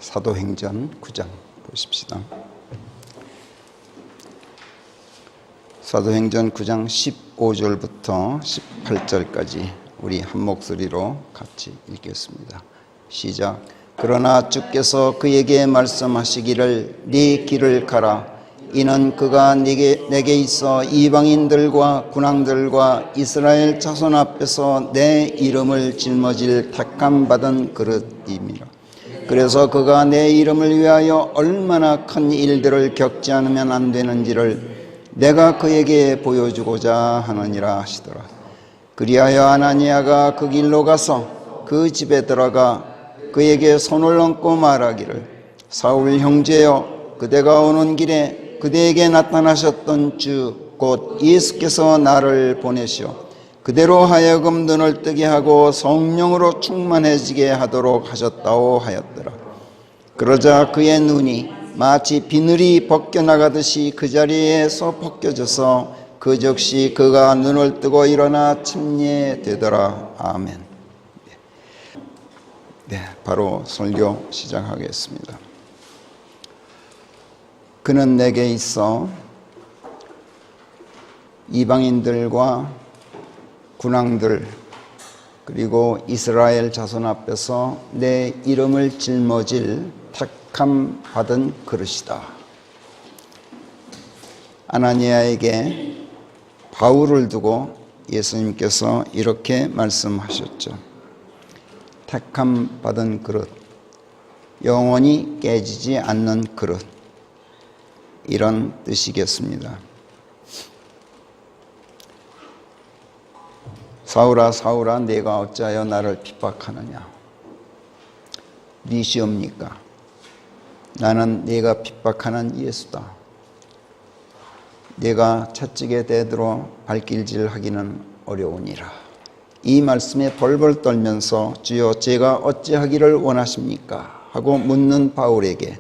사도행전 9장 보십시다. 사도행전 9장 15절부터 18절까지 우리 한 목소리로 같이 읽겠습니다. 시작. 그러나 주께서 그에게 말씀하시기를 네 길을 가라. 이는 그가 내게 있어 이방인들과 군왕들과 이스라엘 자손 앞에서 내 이름을 짊어질 택함 받은 그릇임이라. 그래서 그가 내 이름을 위하여 얼마나 큰 일들을 겪지 않으면 안 되는지를 내가 그에게 보여주고자 하느니라 하시더라. 그리하여 아나니아가 그 길로 가서 그 집에 들어가 그에게 손을 얹고 말하기를 사울 형제여, 그대가 오는 길에 그대에게 나타나셨던 주 곧 예수께서 나를 보내시어 그대로 하여금 눈을 뜨게 하고 성령으로 충만해지게 하도록 하셨다고 하였더라. 그러자 그의 눈이 마치 비늘이 벗겨나가듯이 그 자리에서 벗겨져서 그 즉시 그가 눈을 뜨고 일어나 침례되더라. 아멘. 네, 바로 설교 시작하겠습니다. 그는 내게 있어 이방인들과 군왕들 그리고 이스라엘 자손 앞에서 내 이름을 짊어질 택함 받은 그릇이다. 아나니아에게 바울을 두고 예수님께서 이렇게 말씀하셨죠. 택함 받은 그릇, 영원히 깨지지 않는 그릇, 이런 뜻이겠습니다. 사울아 사울아 네가 어찌하여 나를 핍박하느냐. 네 시옵니까? 나는 네가 핍박하는 예수다. 네가 채찍에 대들어 발길질하기는 어려우니라. 이 말씀에 벌벌 떨면서 주여 제가 어찌하기를 원하십니까? 하고 묻는 바울에게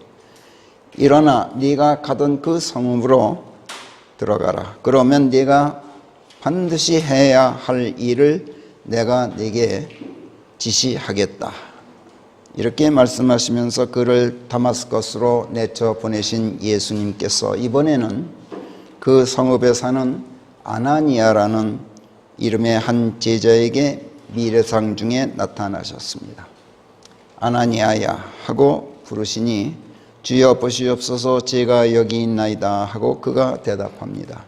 일어나 네가 가던 그 성읍으로 들어가라. 그러면 네가 반드시 해야 할 일을 내가 네게 지시하겠다. 이렇게 말씀하시면서 그를 다마스커스로 내쳐 보내신 예수님께서 이번에는 그 성읍에 사는 아나니아라는 이름의 한 제자에게 미래상 중에 나타나셨습니다. 아나니아야 하고 부르시니 주여 보시옵소서 제가 여기 있나이다 하고 그가 대답합니다.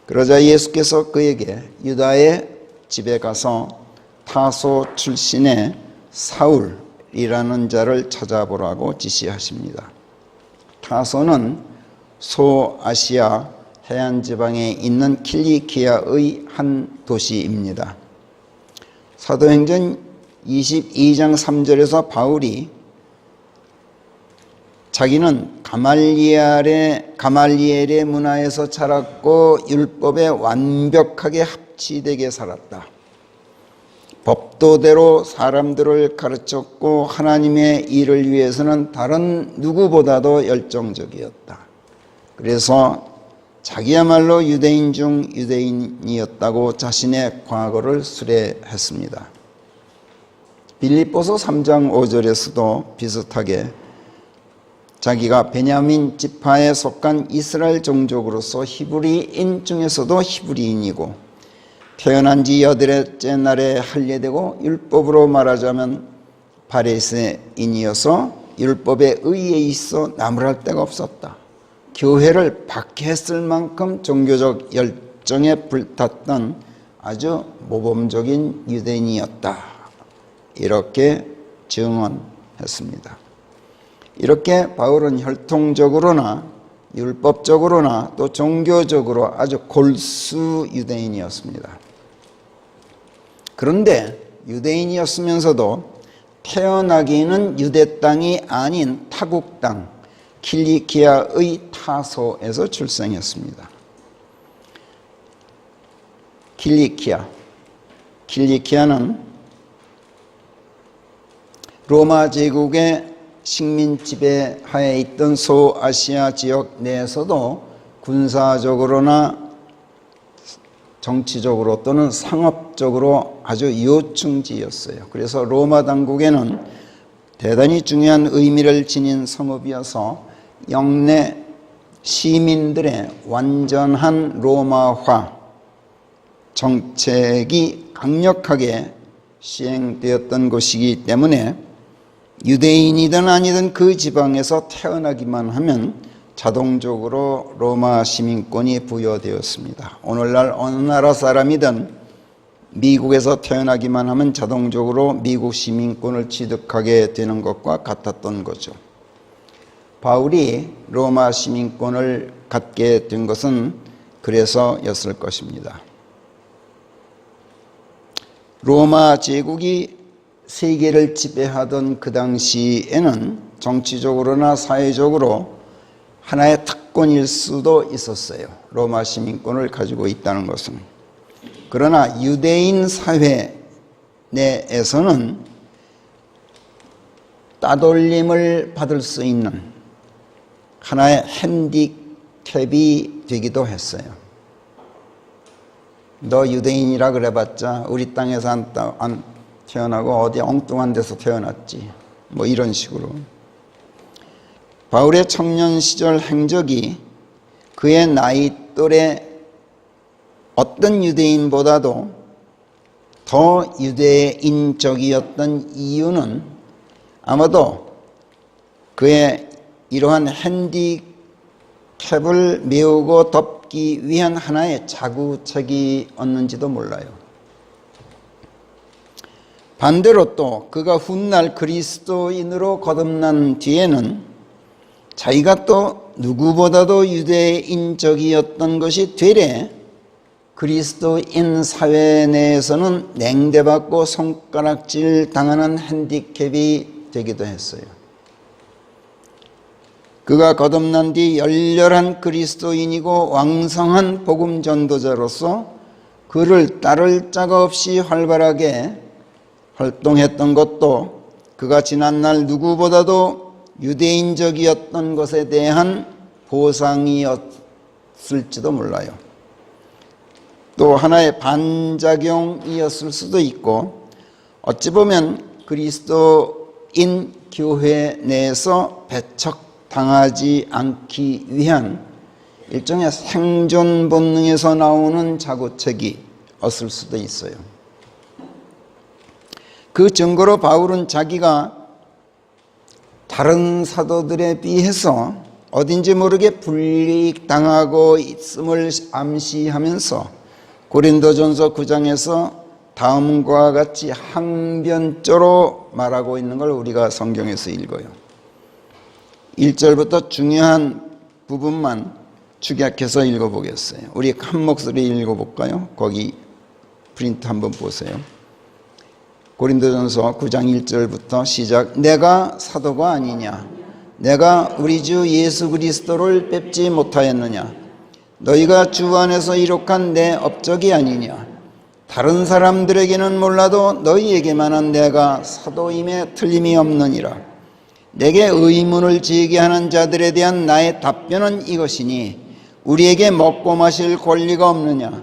그러자 예수께서 그에게 유다의 집에 가서 타소 출신의 사울이라는 자를 찾아보라고 지시하십니다. 타소는 소아시아 해안 지방에 있는 킬리키아의 한 도시입니다. 사도행전 22장 3절에서 바울이 자기는 가말리엘의 문화에서 자랐고 율법에 완벽하게 합치되게 살았다. 법도대로 사람들을 가르쳤고 하나님의 일을 위해서는 다른 누구보다도 열정적이었다. 그래서 자기야말로 유대인 중 유대인이었다고 자신의 과거를 수레했습니다. 빌립보서 3장 5절에서도 비슷하게 자기가 베냐민 지파에 속한 이스라엘 종족으로서 히브리인 중에서도 히브리인이고 태어난 지 8일째 날에 할례되고 율법으로 말하자면 바리새인이어서 율법에 의에 있어 나무랄 데가 없었다. 교회를 박해했을 만큼 종교적 열정에 불탔던 아주 모범적인 유대인이었다. 이렇게 증언했습니다. 이렇게 바울은 혈통적으로나 율법적으로나 또 종교적으로 아주 골수 유대인이었습니다. 그런데 유대인이었으면서도 태어나기는 유대 땅이 아닌 타국 땅 킬리키아의 타소에서 출생했습니다. 킬리키아는 로마 제국의 식민 지배하에 있던 소아시아 지역 내에서도 군사적으로나 정치적으로 또는 상업적으로 아주 요충지였어요. 그래서 로마 당국에는 대단히 중요한 의미를 지닌 성읍이어서 영내 시민들의 완전한 로마화 정책이 강력하게 시행되었던 곳이기 때문에 유대인이든 아니든 그 지방에서 태어나기만 하면 자동적으로 로마 시민권이 부여되었습니다. 오늘날 어느 나라 사람이든 미국에서 태어나기만 하면 자동적으로 미국 시민권을 취득하게 되는 것과 같았던 거죠. 바울이 로마 시민권을 갖게 된 것은 그래서였을 것입니다. 로마 제국이 세계를 지배하던 그 당시에는 정치적으로나 사회적으로 하나의 특권일 수도 있었어요. 로마 시민권을 가지고 있다는 것은. 그러나 유대인 사회 내에서는 따돌림을 받을 수 있는 하나의 핸디캡이 되기도 했어요. 너 유대인이라 그래봤자 우리 땅에서 안 태어나고 어디 엉뚱한 데서 태어났지. 뭐 이런 식으로. 바울의 청년 시절 행적이 그의 나이 또래 어떤 유대인보다도 더 유대인적이었던 이유는 아마도 그의 이러한 핸디캡을 메우고 덮기 위한 하나의 자구책이었는지도 몰라요. 반대로 또 그가 훗날 그리스도인으로 거듭난 뒤에는 자기가 또 누구보다도 유대인적이었던 것이 되레 그리스도인 사회 내에서는 냉대받고 손가락질 당하는 핸디캡이 되기도 했어요. 그가 거듭난 뒤 열렬한 그리스도인이고 왕성한 복음 전도자로서 그를 따를 자가 없이 활발하게 활동했던 것도 그가 지난날 누구보다도 유대인적이었던 것에 대한 보상이었을지도 몰라요. 또 하나의 반작용이었을 수도 있고 어찌 보면 그리스도인 교회 내에서 배척당하지 않기 위한 일종의 생존 본능에서 나오는 자구책이었을 수도 있어요. 그 증거로 바울은 자기가 다른 사도들에 비해서 어딘지 모르게 불이익당하고 있음을 암시하면서 고린도전서 9장에서 다음과 같이 항변조로 말하고 있는 걸 우리가 성경에서 읽어요. 1절부터 중요한 부분만 축약해서 읽어보겠어요. 우리 한 목소리 읽어볼까요? 거기 프린트 한번 보세요. 고린도전서 9장 1절부터 시작. 내가 사도가 아니냐? 내가 우리 주 예수 그리스도를 뵙지 못하였느냐? 너희가 주 안에서 이룩한 내 업적이 아니냐? 다른 사람들에게는 몰라도 너희에게만은 내가 사도임에 틀림이 없느니라. 내게 의문을 제기하는 자들에 대한 나의 답변은 이것이니 우리에게 먹고 마실 권리가 없느냐?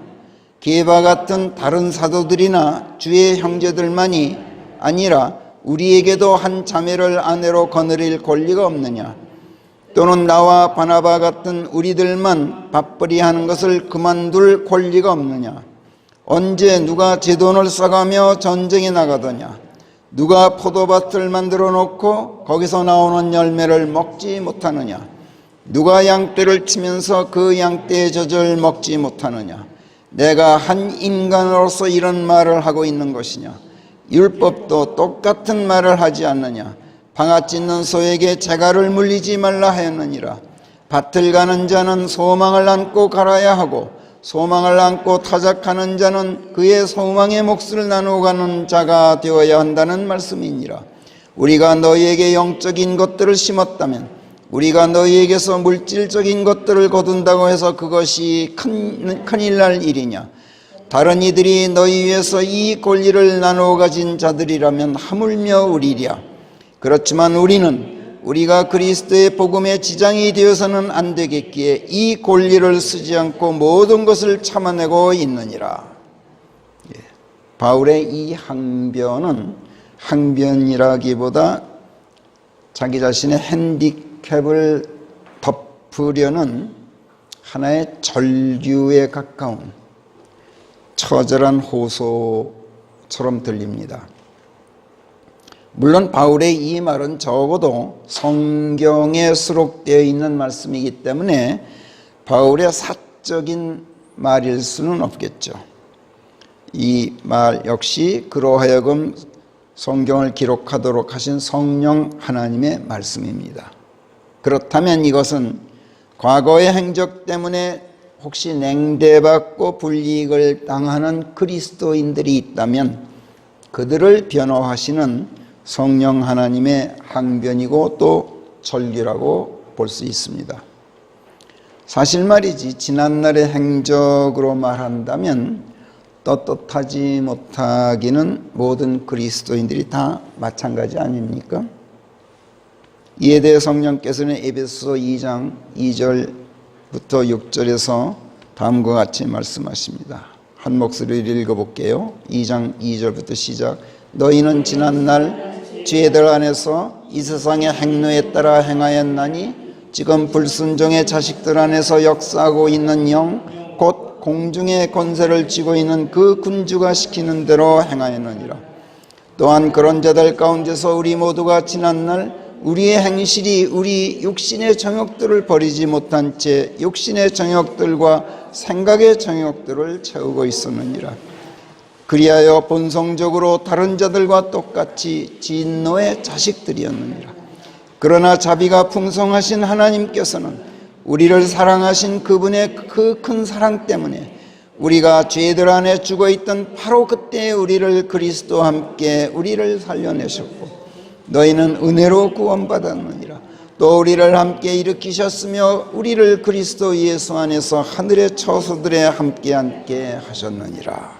게바 같은 다른 사도들이나 주의 형제들만이 아니라 우리에게도 한 자매를 아내로 거느릴 권리가 없느냐? 또는 나와 바나바 같은 우리들만 밥벌이 하는 것을 그만둘 권리가 없느냐? 언제 누가 제 돈을 써가며 전쟁에 나가더냐? 누가 포도밭을 만들어 놓고 거기서 나오는 열매를 먹지 못하느냐? 누가 양떼를 치면서 그 양떼의 젖을 먹지 못하느냐? 내가 한 인간으로서 이런 말을 하고 있는 것이냐? 율법도 똑같은 말을 하지 않느냐? 방아 찢는 소에게 재갈을 물리지 말라 하였느니라. 밭을 가는 자는 소망을 안고 갈아야 하고 소망을 안고 타작하는 자는 그의 소망의 몫을 나누어 가는 자가 되어야 한다는 말씀이니라. 우리가 너희에게 영적인 것들을 심었다면 우리가 너희에게서 물질적인 것들을 거둔다고 해서 그것이 큰일 날 일이냐? 다른 이들이 너희 위해서 이 권리를 나누어 가진 자들이라면 하물며 우리랴. 그렇지만 우리는 우리가 그리스도의 복음에 지장이 되어서는 안 되겠기에 이 권리를 쓰지 않고 모든 것을 참아내고 있느니라. 바울의 이 항변은 항변이라기보다 자기 자신의 핸디캡을 덮으려는 하나의 절규에 가까운 처절한 호소처럼 들립니다. 물론 바울의 이 말은 적어도 성경에 수록되어 있는 말씀이기 때문에 바울의 사적인 말일 수는 없겠죠. 이 말 역시 그로 하여금 성경을 기록하도록 하신 성령 하나님의 말씀입니다. 그렇다면 이것은 과거의 행적 때문에 혹시 냉대받고 불이익을 당하는 그리스도인들이 있다면 그들을 변호하시는 성령 하나님의 항변이고 또 절규라고 볼 수 있습니다. 사실 말이지 지난날의 행적으로 말한다면 떳떳하지 못하기는 모든 그리스도인들이 다 마찬가지 아닙니까? 이에 대해 성령께서는 에베소서 2장 2절부터 6절에서 다음과 같이 말씀하십니다. 한 목소리를 읽어볼게요. 2장 2절부터 시작. 너희는 지난날 죄들 안에서 이 세상의 행로에 따라 행하였나니 지금 불순종의 자식들 안에서 역사하고 있는 영 곧 공중의 권세를 쥐고 있는 그 군주가 시키는 대로 행하였느니라. 또한 그런 자들 가운데서 우리 모두가 지난날 우리의 행실이 우리 육신의 정욕들을 버리지 못한 채 육신의 정욕들과 생각의 정욕들을 채우고 있었느니라. 그리하여 본성적으로 다른 자들과 똑같이 진노의 자식들이었느니라. 그러나 자비가 풍성하신 하나님께서는 우리를 사랑하신 그분의 그 큰 사랑 때문에 우리가 죄들 안에 죽어있던 바로 그때 우리를 그리스도와 함께 우리를 살려내셨고 너희는 은혜로 구원받았느니라. 또 우리를 함께 일으키셨으며 우리를 그리스도 예수 안에서 하늘의 처소들에 함께 앉게 하셨느니라.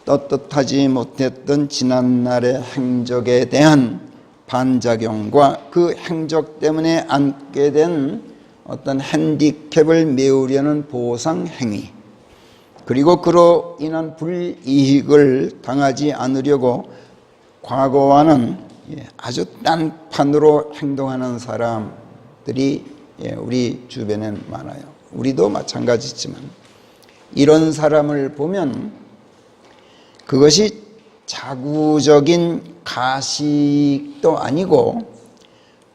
떳떳하지 못했던 지난날의 행적에 대한 반작용과 그 행적 때문에 안게 된 어떤 핸디캡을 메우려는 보상 행위, 그리고 그로 인한 불이익을 당하지 않으려고 과거와는 아주 딴판으로 행동하는 사람들이 우리 주변엔 많아요. 우리도 마찬가지지만 이런 사람을 보면 그것이 자구적인 가식도 아니고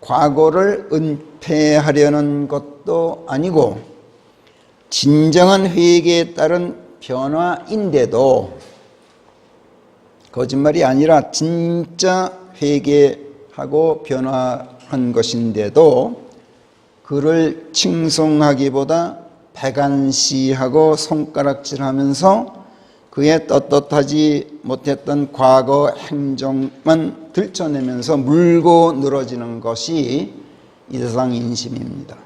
과거를 은폐하려는 것도 아니고 진정한 회개에 따른 변화인데도 거짓말이 아니라 진짜 회개하고 변화한 것인데도 그를 칭송하기보다 배관시하고 손가락질하면서 그의 떳떳하지 못했던 과거 행정만 들춰내면서 물고 늘어지는 것이 이 세상 인심입니다.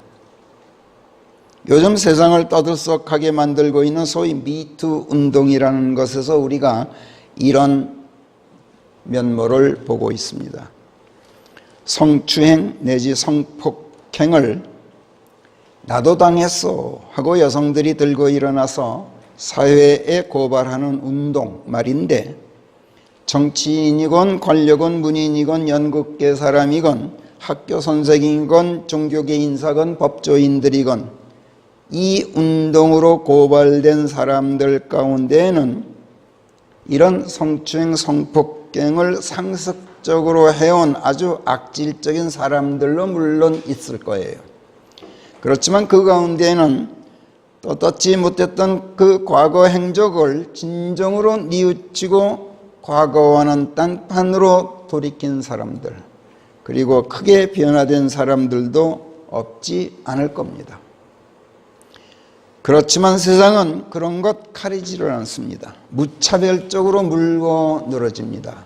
요즘 세상을 떠들썩하게 만들고 있는 소위 미투 운동이라는 것에서 우리가 이런 면모를 보고 있습니다. 성추행 내지 성폭행을 나도 당했어 하고 여성들이 들고 일어나서 사회에 고발하는 운동 말인데 정치인이건 권력은 문인이건 연극계 사람이건 학교 선생이건 종교계 인사건 법조인들이건 이 운동으로 고발된 사람들 가운데에는 이런 성추행 성폭행을 상습적으로 해온 아주 악질적인 사람들로 물론 있을 거예요. 그렇지만 그 가운데에는 떳떳지 못했던 그 과거 행적을 진정으로 뉘우치고 과거와는 딴판으로 돌이킨 사람들, 그리고 크게 변화된 사람들도 없지 않을 겁니다. 그렇지만 세상은 그런 것 가리지를 않습니다. 무차별적으로 물고 늘어집니다.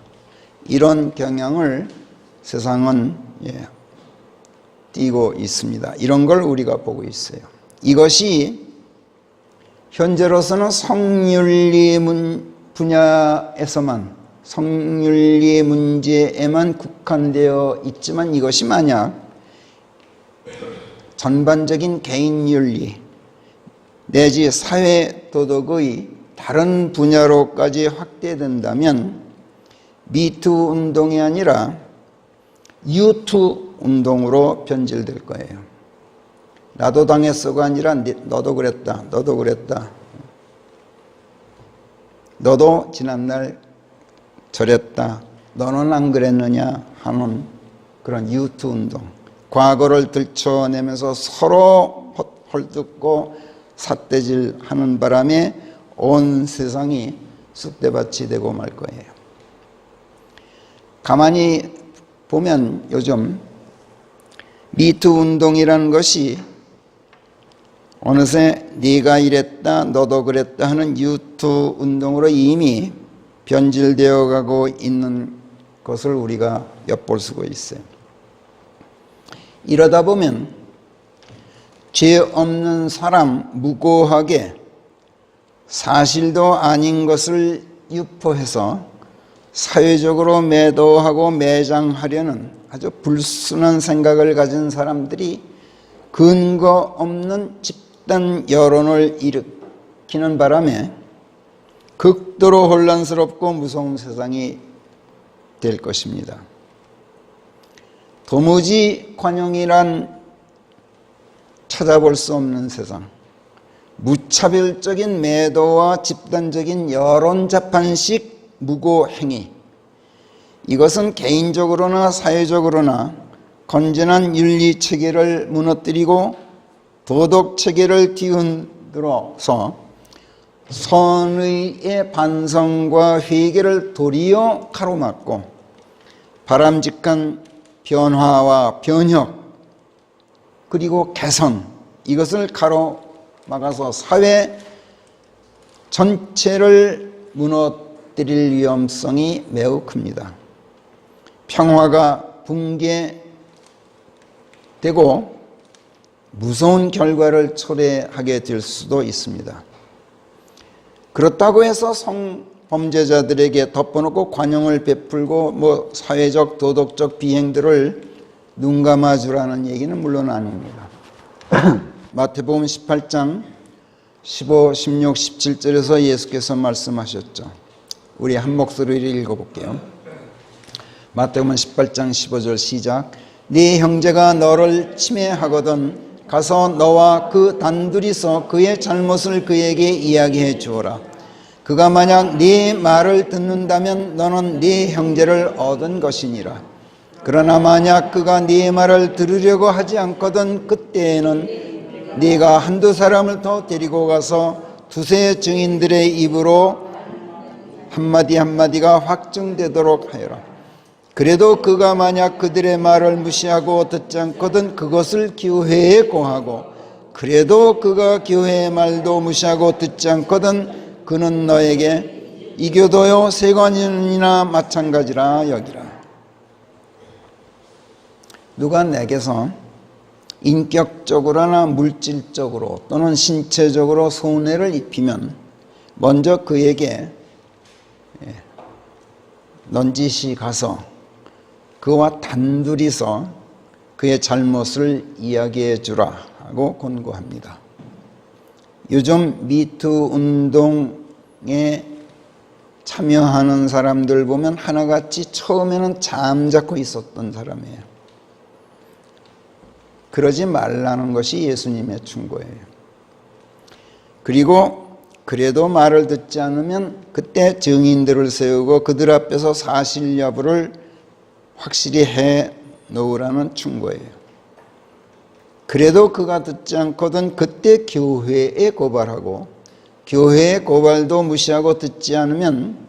이런 경향을 세상은 띠고 있습니다. 이런 걸 우리가 보고 있어요. 이것이 현재로서는 성윤리 분야에서만, 성윤리 문제에만 국한되어 있지만 이것이 만약 전반적인 개인윤리 내지 사회도덕의 다른 분야로까지 확대된다면 미투 운동이 아니라 유투 운동으로 변질될 거예요. 나도 당했어가 아니라 너도 그랬다, 너도 그랬다, 너도 지난날 저랬다, 너는 안 그랬느냐 하는 그런 유투 운동, 과거를 들춰내면서 서로 헐뜯고 삿대질하는 바람에 온 세상이 쑥대밭이 되고 말 거예요. 가만히 보면 요즘 미투 운동이라는 것이 어느새 네가 이랬다 너도 그랬다 하는 유투 운동으로 이미 변질되어 가고 있는 것을 우리가 엿볼 수가 있어요. 이러다 보면 죄 없는 사람 무고하게 사실도 아닌 것을 유포해서 사회적으로 매도하고 매장하려는 아주 불순한 생각을 가진 사람들이 근거 없는 집단 여론을 일으키는 바람에 극도로 혼란스럽고 무서운 세상이 될 것입니다. 도무지 관용이란 찾아볼 수 없는 세상, 무차별적인 매도와 집단적인 여론 자판식 무고 행위, 이것은 개인적으로나 사회적으로나 건전한 윤리 체계를 무너뜨리고 도덕 체계를 뒤흔들어서 선의의 반성과 회개를 도리어 가로막고 바람직한 변화와 변혁 그리고 개선, 이것을 가로막아서 사회 전체를 무너뜨릴 위험성이 매우 큽니다. 평화가 붕괴되고 무서운 결과를 초래하게 될 수도 있습니다. 그렇다고 해서 성범죄자들에게 덮어놓고 관용을 베풀고 사회적 도덕적 비행들을 눈감아주라는 얘기는 물론 아닙니다. 마태복음 18장 15, 16, 17절에서 예수께서 말씀하셨죠. 우리 한 목소리를 읽어볼게요. 마태복음 18장 15절 시작. 네 형제가 너를 침해하거든 가서 너와 그 단둘이서 그의 잘못을 그에게 이야기해 주어라. 그가 만약 네 말을 듣는다면 너는 네 형제를 얻은 것이니라. 그러나 만약 그가 네 말을 들으려고 하지 않거든 그때에는 네가 한두 사람을 더 데리고 가서 두세 증인들의 입으로 한마디 한마디가 확증되도록 하여라. 그래도 그가 만약 그들의 말을 무시하고 듣지 않거든 그것을 교회에 고하고, 그래도 그가 교회의 말도 무시하고 듣지 않거든 그는 너에게 이교도요 세관인이나 마찬가지라 여기라. 누가 내게서 인격적으로나 물질적으로 또는 신체적으로 손해를 입히면 먼저 그에게 넌지시 가서 그와 단둘이서 그의 잘못을 이야기해 주라 하고 권고합니다. 요즘 미투 운동에 참여하는 사람들 보면 하나같이 처음에는 잠자코 있었던 사람이에요. 그러지 말라는 것이 예수님의 충고예요. 그리고 그래도 말을 듣지 않으면 그때 증인들을 세우고 그들 앞에서 사실 여부를 확실히 해 놓으라는 충고예요. 그래도 그가 듣지 않거든 그때 교회에 고발하고, 교회의 고발도 무시하고 듣지 않으면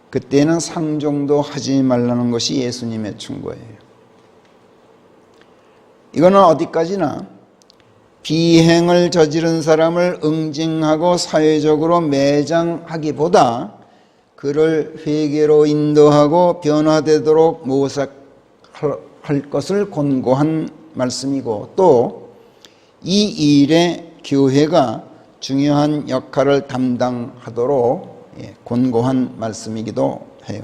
그때는 상종도 하지 말라는 것이 예수님의 충고예요. 이거는 어디까지나 비행을 저지른 사람을 응징하고 사회적으로 매장하기보다 그를 회개로 인도하고 변화되도록 모색할 것을 권고한 말씀이고, 또 이 일에 교회가 중요한 역할을 담당하도록 권고한 말씀이기도 해요.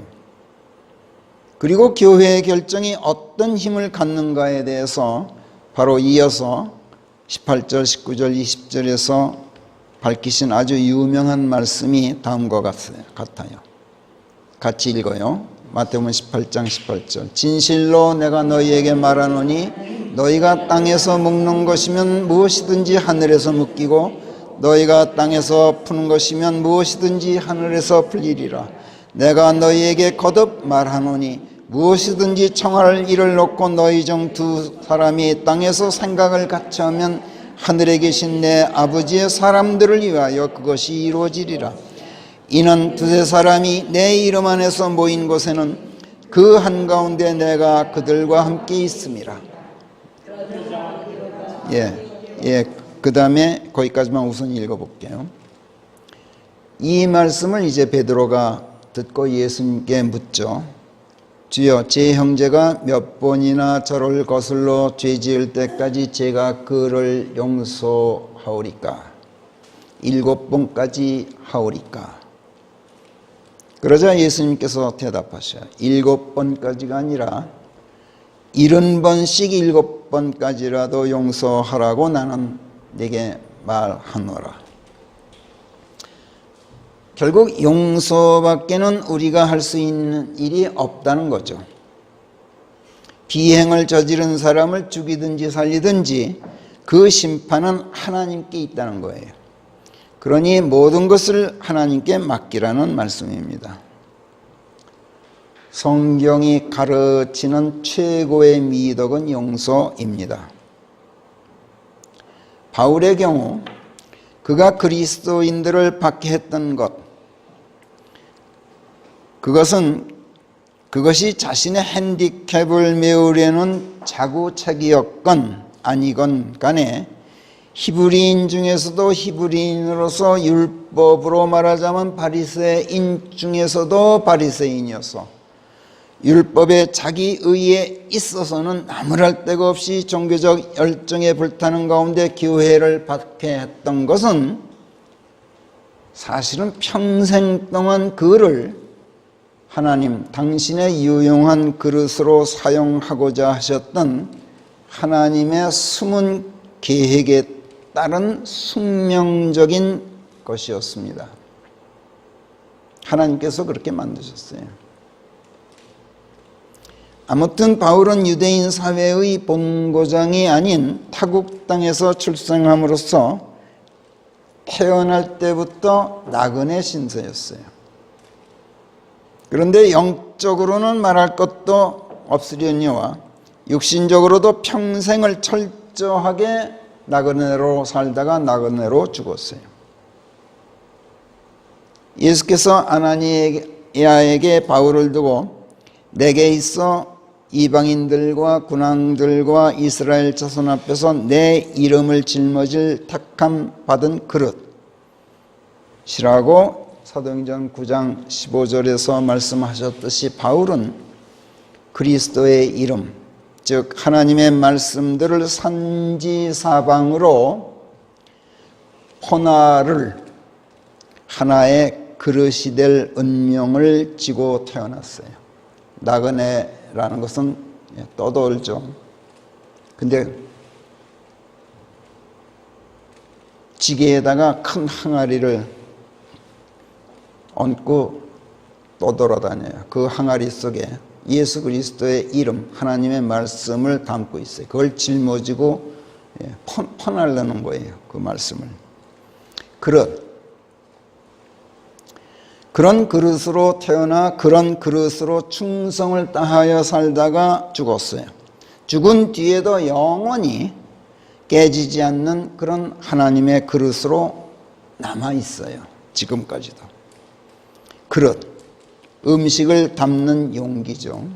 그리고 교회의 결정이 어떤 힘을 갖는가에 대해서 바로 이어서 18절, 19절, 20절에서 밝히신 아주 유명한 말씀이 다음과 같아요. 같이 읽어요. 마태복음 18장 18절. 진실로 내가 너희에게 말하노니 너희가 땅에서 묶는 것이면 무엇이든지 하늘에서 묶이고 너희가 땅에서 푸는 것이면 무엇이든지 하늘에서 풀리리라. 내가 너희에게 거듭 말하노니 무엇이든지 청할 일을 놓고 너희 중 두 사람이 땅에서 생각을 같이 하면 하늘에 계신 내 아버지의 사람들을 위하여 그것이 이루어지리라. 이는 두세 사람이 내 이름 안에서 모인 곳에는 그 한가운데 내가 그들과 함께 있음이라. 그 다음에 거기까지만 우선 읽어볼게요. 이 말씀을 이제 베드로가 듣고 예수님께 묻죠. 주여, 제 형제가 몇 번이나 저를 거슬러 죄 지을 때까지 제가 그를 용서하오리까? 7번까지 하오리까? 그러자 예수님께서 대답하셔요. 7번까지가 아니라 70번씩 7번까지라도 용서하라고 나는 네게 말하노라. 결국 용서밖에는 우리가 할 수 있는 일이 없다는 거죠. 비행을 저지른 사람을 죽이든지 살리든지 그 심판은 하나님께 있다는 거예요. 그러니 모든 것을 하나님께 맡기라는 말씀입니다. 성경이 가르치는 최고의 미덕은 용서입니다. 바울의 경우 그가 그리스도인들을 박해했던 그것이 자신의 핸디캡을 메우려는 자구책이었건 아니건 간에 히브리인 중에서도 히브리인으로서 율법으로 말하자면 바리새인 중에서도 바리새인이어서 율법에 자기 의에 있어서는 나무랄 데가 없이 종교적 열정에 불타는 가운데 교회를 박해했던 것은 사실은 평생 동안 그를 하나님 당신의 유용한 그릇으로 사용하고자 하셨던 하나님의 숨은 계획에 따른 숙명적인 것이었습니다. 하나님께서 그렇게 만드셨어요. 아무튼 바울은 유대인 사회의 본고장이 아닌 타국 땅에서 출생함으로써 태어날 때부터 나그네 신세였어요. 그런데 영적으로는 말할 것도 없으려니와 육신적으로도 평생을 철저하게 나그네로 살다가 나그네로 죽었어요. 예수께서 아나니아에게 바울을 두고 내게 있어 이방인들과 군왕들과 이스라엘 자손 앞에서 내 이름을 짊어질 택함 받은 그릇이라고 사도행전 9장 15절에서 말씀하셨듯이 바울은 그리스도의 이름, 즉 하나님의 말씀들을 산지사방으로 포나를 하나의 그릇이 될 은명을 지고 태어났어요. 나그네라는 것은 떠돌죠. 근데 지게에다가 큰 항아리를 얹고 떠돌아다녀요. 그 항아리 속에 예수 그리스도의 이름, 하나님의 말씀을 담고 있어요. 그걸 짊어지고 퍼나르는 거예요. 그 말씀을. 그런 그릇으로 태어나 그런 그릇으로 충성을 다하여 살다가 죽었어요. 죽은 뒤에도 영원히 깨지지 않는 그런 하나님의 그릇으로 남아 있어요. 지금까지도. 그릇, 음식을 담는 용기죠.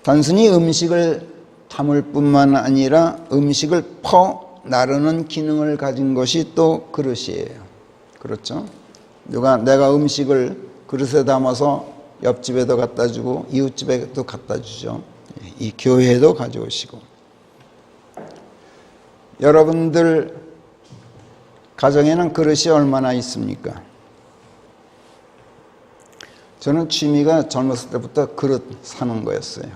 단순히 음식을 담을 뿐만 아니라 음식을 나르는 기능을 가진 것이 또 그릇이에요. 그렇죠? 내가 음식을 그릇에 담아서 옆집에도 갖다 주고 이웃집에도 갖다 주죠. 이 교회에도 가져오시고. 여러분들 가정에는 그릇이 얼마나 있습니까? 저는 취미가 젊었을 때부터 그릇 사는 거였어요.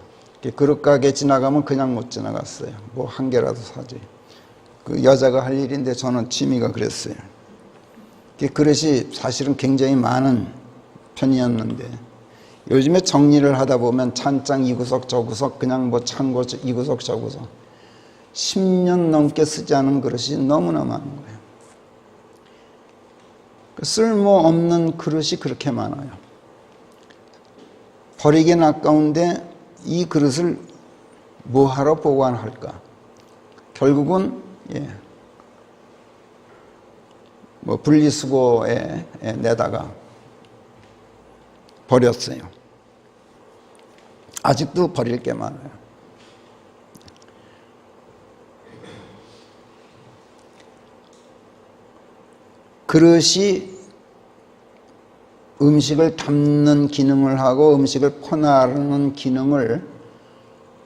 그릇 가게 지나가면 그냥 못 지나갔어요. 뭐 한 개라도 사지. 그 여자가 할 일인데 저는 취미가 그랬어요. 그릇이 사실은 굉장히 많은 편이었는데 요즘에 정리를 하다 보면 찬장 이 구석 저 구석 그냥 뭐 창고 이 구석 저 구석 10년 넘게 쓰지 않은 그릇이 너무나 많은 거예요. 쓸모없는 그릇이 그렇게 많아요. 버리긴 아까운데 이 그릇을 뭐하러 보관할까? 결국은 뭐 분리수거에 내다가 버렸어요. 아직도 버릴 게 많아요. 그릇이 음식을 담는 기능을 하고 음식을 퍼나르는 기능을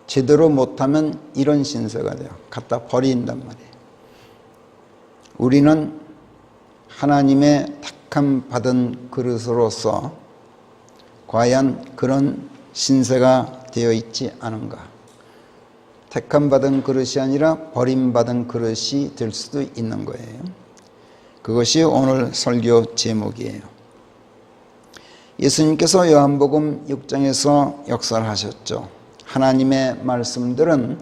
제대로 못하면 이런 신세가 돼요. 갖다 버린단 말이에요. 우리는 하나님의 택함 받은 그릇으로서 과연 그런 신세가 되어 있지 않은가? 택함 받은 그릇이 아니라 버림받은 그릇이 될 수도 있는 거예요. 그것이 오늘 설교 제목이에요. 예수님께서 요한복음 6장에서 역사를 하셨죠. 하나님의 말씀들은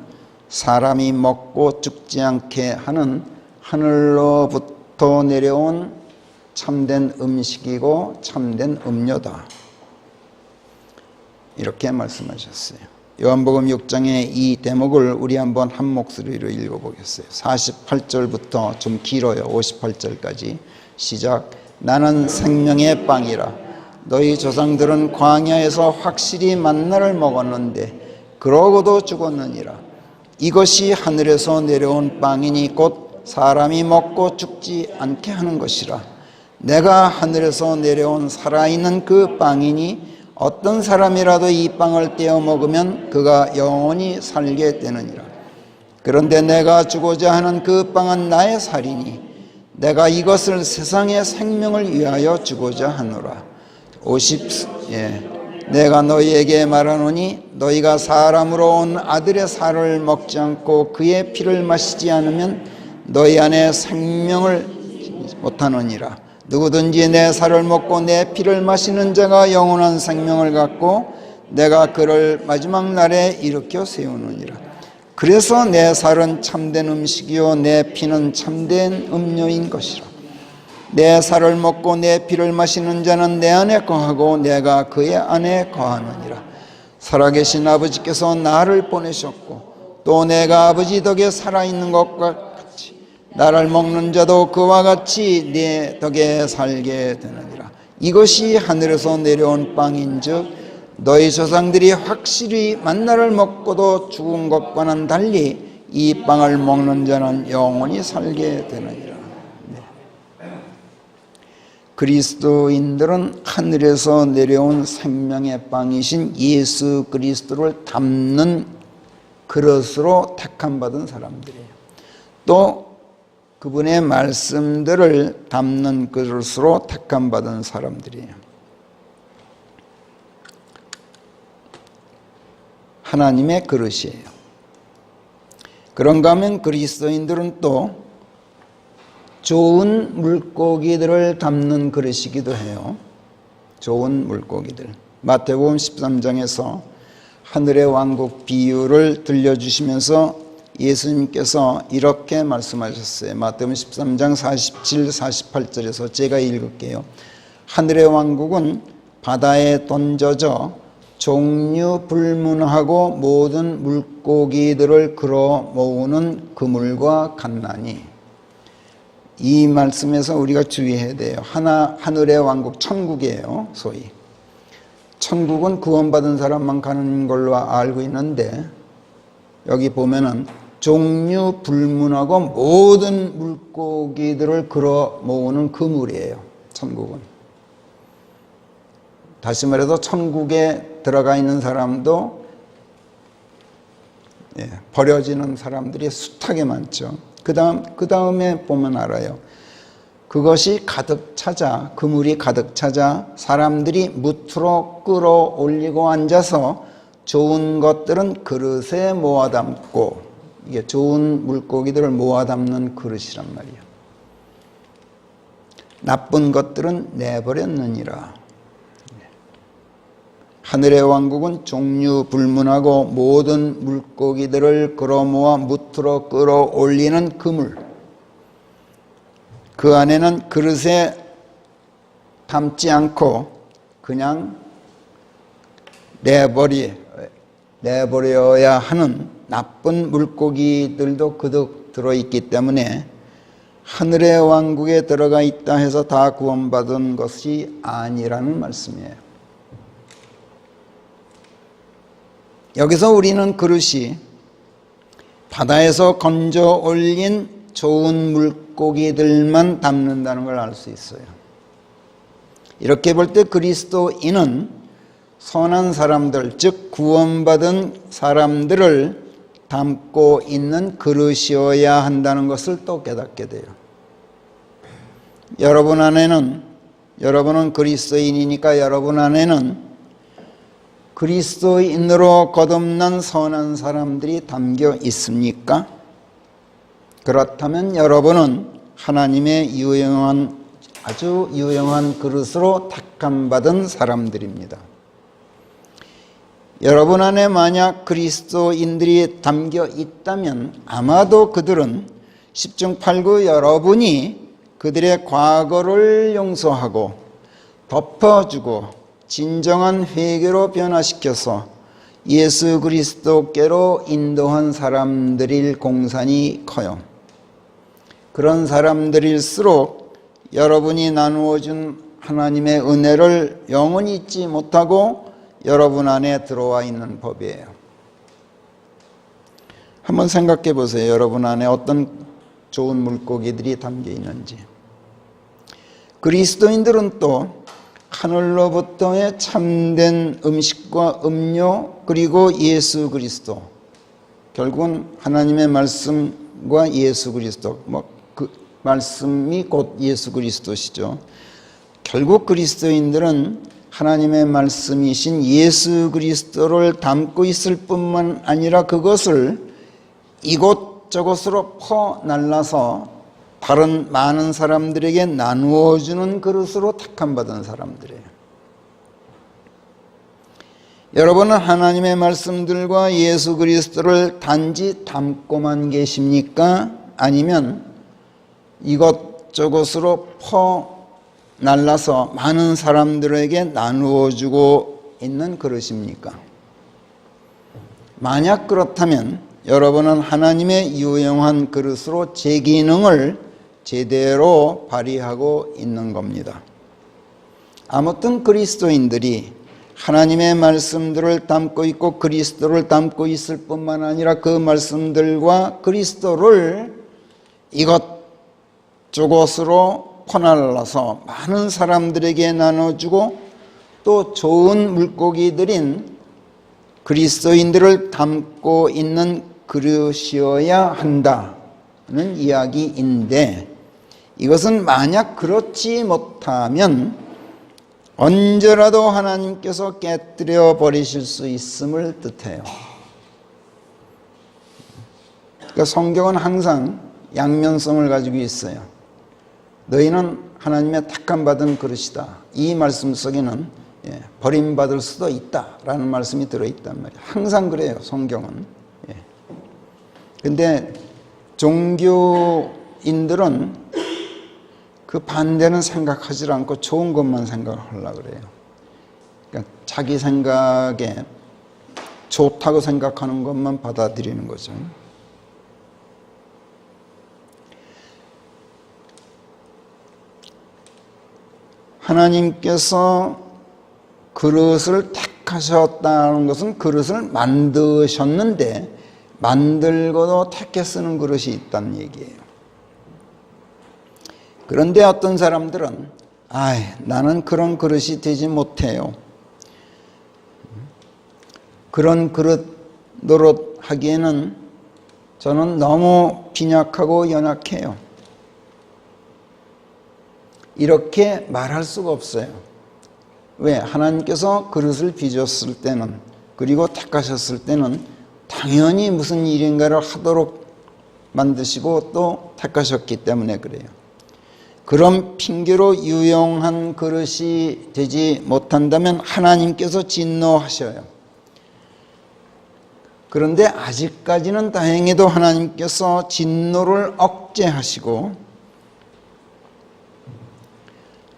사람이 먹고 죽지 않게 하는 하늘로부터 내려온 참된 음식이고 참된 음료다. 이렇게 말씀하셨어요. 요한복음 6장의 이 대목을 우리 한번 한 목소리로 읽어보겠어요. 48절부터 좀 길어요. 58절까지 시작. 나는 생명의 빵이라. 너희 조상들은 광야에서 확실히 만나를 먹었는데 그러고도 죽었느니라. 이것이 하늘에서 내려온 빵이니 곧 사람이 먹고 죽지 않게 하는 것이라. 내가 하늘에서 내려온 살아있는 그 빵이니 어떤 사람이라도 이 빵을 떼어 먹으면 그가 영원히 살게 되느니라. 그런데 내가 주고자 하는 그 빵은 나의 살이니 내가 이것을 세상의 생명을 위하여 주고자 하노라. 내가 너희에게 말하노니 너희가 사람으로 온 아들의 살을 먹지 않고 그의 피를 마시지 않으면 너희 안에 생명을 못하느니라. 누구든지 내 살을 먹고 내 피를 마시는 자가 영원한 생명을 갖고 내가 그를 마지막 날에 일으켜 세우느니라. 그래서 내 살은 참된 음식이요 내 피는 참된 음료인 것이라. 내 살을 먹고 내 피를 마시는 자는 내 안에 거하고 내가 그의 안에 거하느니라. 살아계신 아버지께서 나를 보내셨고 또 내가 아버지 덕에 살아있는 것과 같이 나를 먹는 자도 그와 같이 내 덕에 살게 되느니라. 이것이 하늘에서 내려온 빵인즉 너희 조상들이 확실히 만나를 먹고도 죽은 것과는 달리 이 빵을 먹는 자는 영원히 살게 되느니라. 그리스도인들은 하늘에서 내려온 생명의 빵이신 예수 그리스도를 담는 그릇으로 택함받은 사람들이에요. 또 그분의 말씀들을 담는 그릇으로 택함받은 사람들이에요. 하나님의 그릇이에요. 그런가 하면 그리스도인들은 또 좋은 물고기들을 담는 그릇이기도 해요. 좋은 물고기들. 마태복음 13장에서 하늘의 왕국 비유를 들려주시면서 예수님께서 이렇게 말씀하셨어요. 마태복음 13장 47, 48절에서 제가 읽을게요. 하늘의 왕국은 바다에 던져져 종류 불문하고 모든 물고기들을 끌어 모으는 그물과 같나니. 이 말씀에서 우리가 주의해야 돼요. 하늘의 왕국, 천국이에요. 소위 천국은 구원받은 사람만 가는 걸로 알고 있는데 여기 보면은 종류 불문하고 모든 물고기들을 끌어 모으는 그물이에요. 천국은. 다시 말해서 천국에 들어가 있는 사람도 버려지는 사람들이 숱하게 많죠. 그 다음에 보면 알아요. 그것이 가득 차자, 그물이 가득 차자 사람들이 무트로 끌어올리고 앉아서 좋은 것들은 그릇에 모아 담고, 이게 좋은 물고기들을 모아 담는 그릇이란 말이에요. 나쁜 것들은 내버렸느니라. 하늘의 왕국은 종류 불문하고 모든 물고기들을 끌어모아 무트로 끌어올리는 그물, 그 안에는 그릇에 담지 않고 그냥 내버려야 하는 나쁜 물고기들도 그득 들어있기 때문에 하늘의 왕국에 들어가 있다 해서 다 구원받은 것이 아니라는 말씀이에요. 여기서 우리는 그릇이 바다에서 건져 올린 좋은 물고기들만 담는다는 걸 알 수 있어요. 이렇게 볼 때 그리스도인은 선한 사람들, 즉 구원받은 사람들을 담고 있는 그릇이어야 한다는 것을 또 깨닫게 돼요. 여러분은 그리스도인이니까 여러분 안에는 그리스도인으로 거듭난 선한 사람들이 담겨 있습니까? 그렇다면 여러분은 하나님의 아주 유용한 그릇으로 택함받은 사람들입니다. 여러분 안에 만약 그리스도인들이 담겨 있다면 아마도 그들은 10중 8구 여러분이 그들의 과거를 용서하고 덮어주고 진정한 회개로 변화시켜서 예수 그리스도께로 인도한 사람들일 공산이 커요. 그런 사람들일수록 여러분이 나누어준 하나님의 은혜를 영원히 잊지 못하고 여러분 안에 들어와 있는 법이에요. 한번 생각해 보세요. 여러분 안에 어떤 좋은 물고기들이 담겨 있는지. 그리스도인들은 또 하늘로부터의 참된 음식과 음료 그리고 예수 그리스도, 결국은 하나님의 말씀과 예수 그리스도, 그 말씀이 곧 예수 그리스도시죠. 결국 그리스도인들은 하나님의 말씀이신 예수 그리스도를 담고 있을 뿐만 아니라 그것을 이곳저곳으로 퍼날라서 다른 많은 사람들에게 나누어주는 그릇으로 택함받은 사람들이에요. 여러분은 하나님의 말씀들과 예수 그리스도를 단지 담고만 계십니까? 아니면 이것저것으로 퍼날라서 많은 사람들에게 나누어주고 있는 그릇입니까? 만약 그렇다면 여러분은 하나님의 유용한 그릇으로 제 기능을 제대로 발휘하고 있는 겁니다. 아무튼 그리스도인들이 하나님의 말씀들을 담고 있고 그리스도를 담고 있을 뿐만 아니라 그 말씀들과 그리스도를 이것저것으로 퍼날라서 많은 사람들에게 나눠주고 또 좋은 물고기들인 그리스도인들을 담고 있는 그릇이어야 한다는 이야기인데, 이것은 만약 그렇지 못하면 언제라도 하나님께서 깨뜨려 버리실 수 있음을 뜻해요. 그러니까 성경은 항상 양면성을 가지고 있어요. 너희는 하나님의 택함받은 그릇이다. 이 말씀 속에는 버림받을 수도 있다라는 말씀이 들어있단 말이에요. 항상 그래요, 성경은. 근데 종교인들은 그 반대는 생각하지 않고 좋은 것만 생각하려고 그래요. 그러니까 자기 생각에 좋다고 생각하는 것만 받아들이는 거죠. 하나님께서 그릇을 택하셨다는 것은 그릇을 만드셨는데 만들고도 택해 쓰는 그릇이 있다는 얘기예요. 그런데 어떤 사람들은 나는 그런 그릇이 되지 못해요. 그런 그릇 노릇하기에는 저는 너무 빈약하고 연약해요. 이렇게 말할 수가 없어요. 왜? 하나님께서 그릇을 빚었을 때는, 그리고 택하셨을 때는 당연히 무슨 일인가를 하도록 만드시고 또 택하셨기 때문에 그래요. 그런 핑계로 유용한 그릇이 되지 못한다면 하나님께서 진노하셔요. 그런데 아직까지는 다행히도 하나님께서 진노를 억제하시고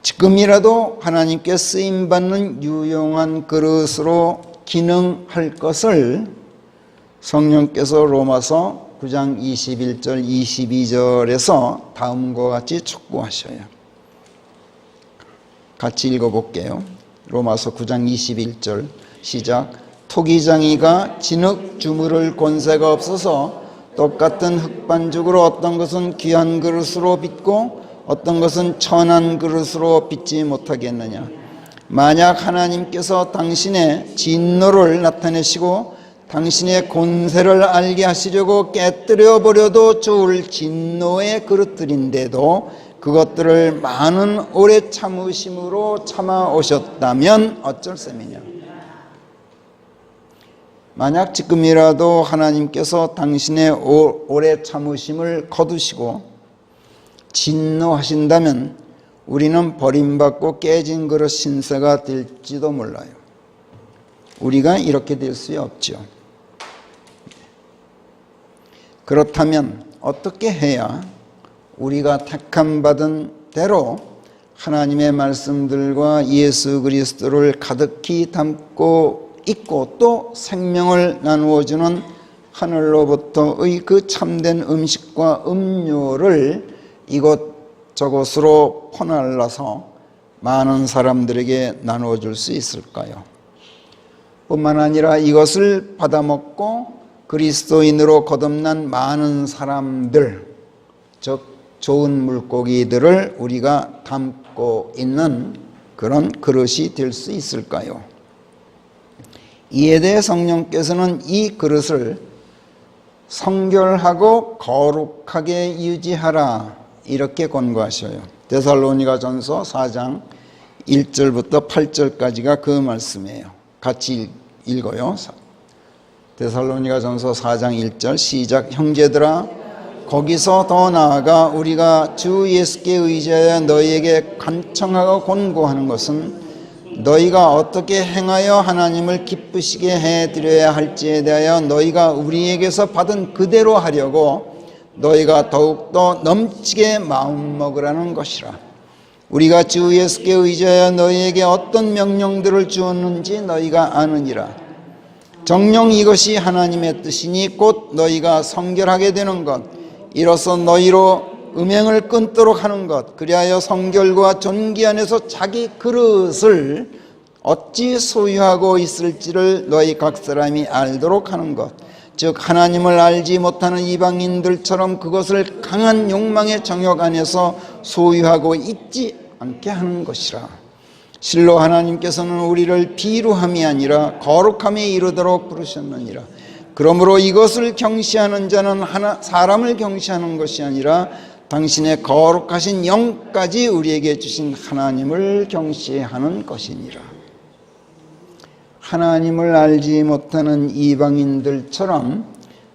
지금이라도 하나님께 쓰임받는 유용한 그릇으로 기능할 것을 성령께서 로마서 9장 21절 22절에서 다음과 같이 촉구하셔요. 같이 읽어볼게요. 로마서 9장 21절 시작. 토기장이가 진흙 주무를 권세가 없어서 똑같은 흙반죽으로 어떤 것은 귀한 그릇으로 빚고 어떤 것은 천한 그릇으로 빚지 못하겠느냐. 만약 하나님께서 당신의 진노를 나타내시고 당신의 권세를 알게 하시려고 깨뜨려 버려도 좋을 진노의 그릇들인데도 그것들을 많은 오래 참으심으로 참아 오셨다면 어쩔 셈이냐. 만약 지금이라도 하나님께서 당신의 오래 참으심을 거두시고 진노하신다면 우리는 버림받고 깨진 그릇 신세가 될지도 몰라요. 우리가 이렇게 될 수 없죠. 그렇다면 어떻게 해야 우리가 택함받은 대로 하나님의 말씀들과 예수 그리스도를 가득히 담고 있고 또 생명을 나누어주는 하늘로부터의 그 참된 음식과 음료를 이곳저곳으로 퍼날라서 많은 사람들에게 나누어줄 수 있을까요? 뿐만 아니라 이것을 받아먹고 그리스도인으로 거듭난 많은 사람들, 즉 좋은 물고기들을 우리가 담고 있는 그런 그릇이 될 수 있을까요? 이에 대해 성령께서는 이 그릇을 성결하고 거룩하게 유지하라 이렇게 권고하셔요. 데살로니가전서 4장 1절부터 8절까지가 그 말씀이에요. 같이 읽어요. 데살로니가전서 4장 1절 시작. 형제들아 거기서 더 나아가 우리가 주 예수께 의지하여 너희에게 간청하고 권고하는 것은 너희가 어떻게 행하여 하나님을 기쁘시게 해드려야 할지에 대하여 너희가 우리에게서 받은 그대로 하려고 너희가 더욱더 넘치게 마음먹으라는 것이라. 우리가 주 예수께 의지하여 너희에게 어떤 명령들을 주었는지 너희가 아느니라. 정녕 이것이 하나님의 뜻이니 곧 너희가 성결하게 되는 것, 이로써 너희로 음행을 끊도록 하는 것, 그리하여 성결과 존귀 안에서 자기 그릇을 어찌 소유하고 있을지를 너희 각 사람이 알도록 하는 것, 즉 하나님을 알지 못하는 이방인들처럼 그것을 강한 욕망의 정욕 안에서 소유하고 있지 않게 하는 것이라. 실로 하나님께서는 우리를 비루함이 아니라 거룩함에 이르도록 부르셨느니라. 그러므로 이것을 경시하는 자는 사람을 경시하는 것이 아니라 당신의 거룩하신 영까지 우리에게 주신 하나님을 경시하는 것이니라. 하나님을 알지 못하는 이방인들처럼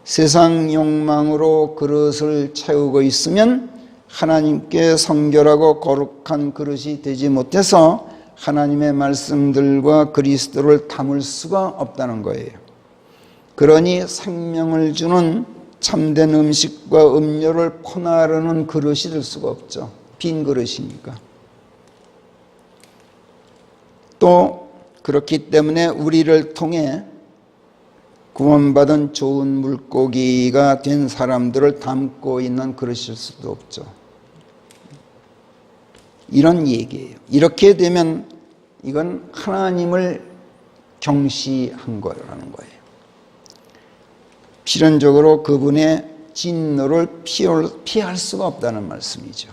세상 욕망으로 그릇을 채우고 있으면 하나님께 성결하고 거룩한 그릇이 되지 못해서 하나님의 말씀들과 그리스도를 담을 수가 없다는 거예요. 그러니 생명을 주는 참된 음식과 음료를 퍼나르는 그릇이 될 수가 없죠. 빈 그릇이니까. 또 그렇기 때문에 우리를 통해 구원받은 좋은 물고기가 된 사람들을 담고 있는 그릇일 수도 없죠. 이런 얘기예요. 이렇게 되면 이건 하나님을 경시한 거라는 거예요. 필연적으로 그분의 진노를 피할 수가 없다는 말씀이죠.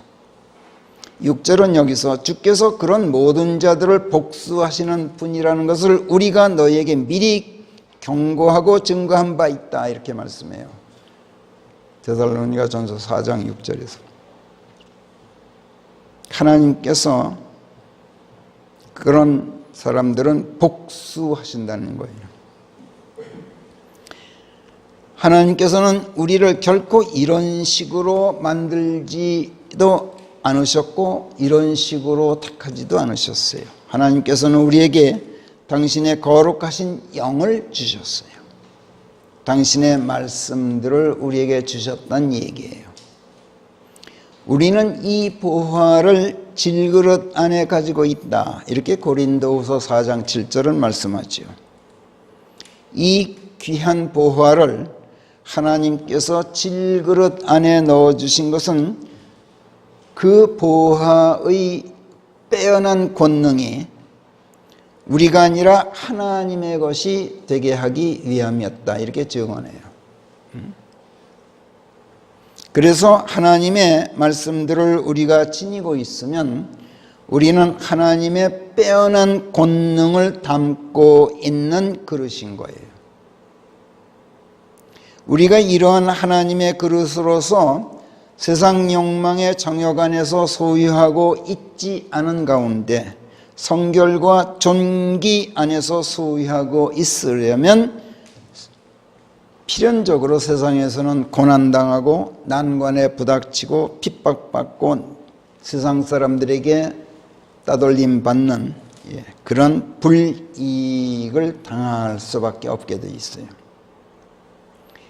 6절은 여기서 주께서 그런 모든 자들을 복수하시는 분이라는 것을 우리가 너희에게 미리 경고하고 증거한 바 있다 이렇게 말씀해요. 데살로니가전서 4장 6절에서 하나님께서 그런 사람들은 복수하신다는 거예요. 하나님께서는 우리를 결코 이런 식으로 만들지도 않으셨고 이런 식으로 택하지도 않으셨어요. 하나님께서는 우리에게 당신의 거룩하신 영을 주셨어요. 당신의 말씀들을 우리에게 주셨다는 얘기예요. 우리는 이 보화를 질그릇 안에 가지고 있다. 이렇게 고린도후서 4장 7절은 말씀하죠. 이 귀한 보화를 하나님께서 질그릇 안에 넣어주신 것은 그 보화의 빼어난 권능이 우리가 아니라 하나님의 것이 되게 하기 위함이었다. 이렇게 증언해요. 그래서 하나님의 말씀들을 우리가 지니고 있으면 우리는 하나님의 빼어난 권능을 담고 있는 그릇인 거예요. 우리가 이러한 하나님의 그릇으로서 세상 욕망의 정욕 안에서 소유하고 있지 않은 가운데 성결과 존귀 안에서 소유하고 있으려면 필연적으로 세상에서는 고난당하고 난관에 부닥치고 핍박받고 세상 사람들에게 따돌림 받는 그런 불이익을 당할 수밖에 없게 돼 있어요.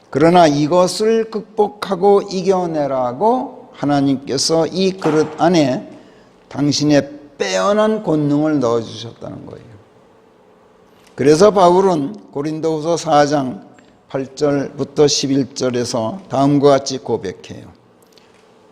그러나 이것을 극복하고 이겨내라고 하나님께서 이 그릇 안에 당신의 빼어난 권능을 넣어주셨다는 거예요. 그래서 바울은 고린도후서 4장 8절부터 11절에서 다음과 같이 고백해요.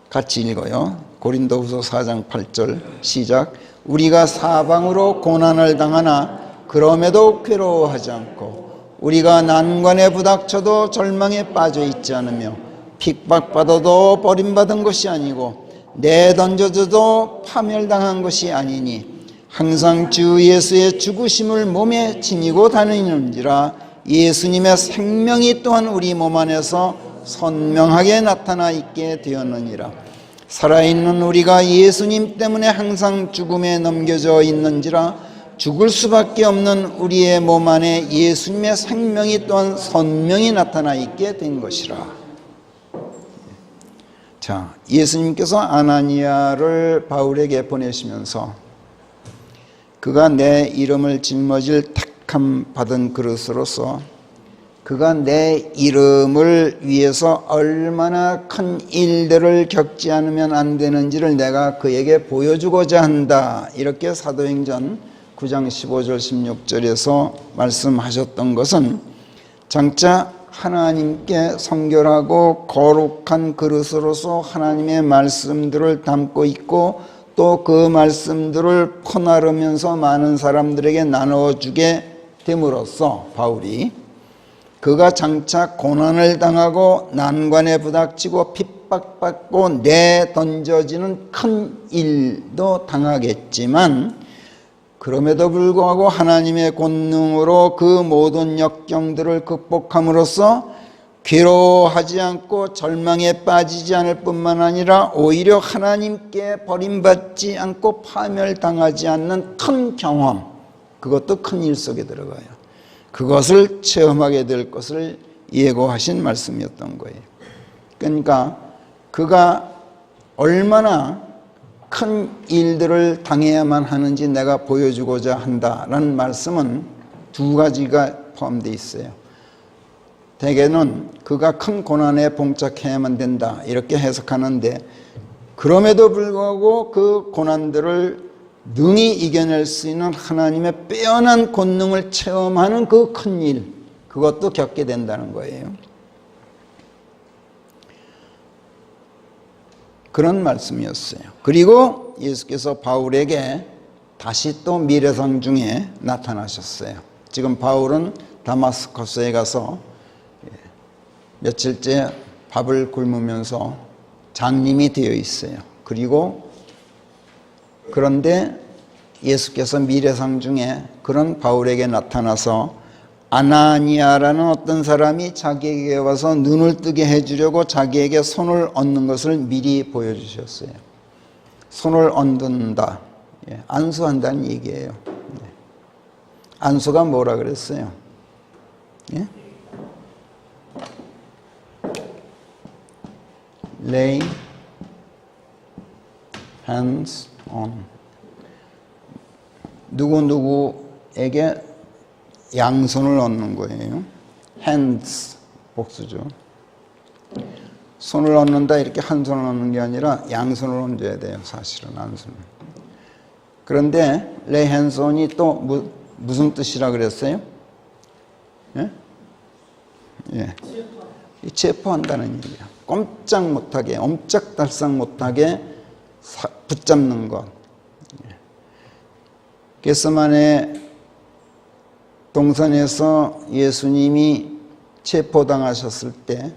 같이 읽어요. 고린도후서 4장 8절 시작. 우리가 사방으로 고난을 당하나 그럼에도 괴로워하지 않고 우리가 난관에 부닥쳐도 절망에 빠져 있지 않으며 핍박받아도 버림받은 것이 아니고 내던져져도 파멸당한 것이 아니니 항상 주 예수의 죽으심을 몸에 지니고 다니는지라. 예수님의 생명이 또한 우리 몸 안에서 선명하게 나타나 있게 되었느니라. 살아있는 우리가 예수님 때문에 항상 죽음에 넘겨져 있는지라. 죽을 수밖에 없는 우리의 몸 안에 예수님의 생명이 또한 선명히 나타나 있게 된 것이라. 자, 예수님께서 아나니아를 바울에게 보내시면서 그가 내 이름을 짊어질 택함 받은 그릇으로서 그가 내 이름을 위해서 얼마나 큰 일들을 겪지 않으면 안 되는지를 내가 그에게 보여주고자 한다. 이렇게 사도행전 9장 15절 16절에서 말씀하셨던 것은 장차 하나님께 성결하고 거룩한 그릇으로서 하나님의 말씀들을 담고 있고 또 그 말씀들을 퍼나르면서 많은 사람들에게 나눠주게 됨으로써 바울이 그가 장차 고난을 당하고 난관에 부닥치고 핍박받고 내던져지는 큰 일도 당하겠지만 그럼에도 불구하고 하나님의 권능으로 그 모든 역경들을 극복함으로써 괴로워하지 않고 절망에 빠지지 않을 뿐만 아니라 오히려 하나님께 버림받지 않고 파멸당하지 않는 큰 경험, 그것도 큰 일 속에 들어가요. 그것을 체험하게 될 것을 예고하신 말씀이었던 거예요. 그러니까 그가 얼마나 큰 일들을 당해야만 하는지 내가 보여주고자 한다라는 말씀은 두 가지가 포함되어 있어요. 대개는 그가 큰 고난에 봉착해야만 된다 이렇게 해석하는데 그럼에도 불구하고 그 고난들을 능히 이겨낼 수 있는 하나님의 빼어난 권능을 체험하는 그 큰 일, 그것도 겪게 된다는 거예요. 그런 말씀이었어요. 그리고 예수께서 바울에게 다시 또 미래상 중에 나타나셨어요. 지금 바울은 다마스커스에 가서 며칠째 밥을 굶으면서 장님이 되어 있어요. 그런데 예수께서 미래상 중에 그런 바울에게 나타나서 아나니아라는 어떤 사람이 자기에게 와서 눈을 뜨게 해주려고 자기에게 손을 얹는 것을 미리 보여주셨어요. 손을 얹는다, 안수한다는 얘기예요. 안수가 뭐라 그랬어요? lay hands on. 누구에게 양손을 얹는 거예요. hands 복수죠. 손을 얹는다 이렇게 한 손을 얹는 게 아니라 양손을 얹어야 돼요. 사실은 한 손. 그런데 lay hands on이 또 무슨 뜻이라 그랬어요? 예? 예. 체포한다는 얘기야. 꼼짝 못하게, 옴짝달싹 못하게 붙잡는 것. 겟세마네 동산에서 예수님이 체포당하셨을 때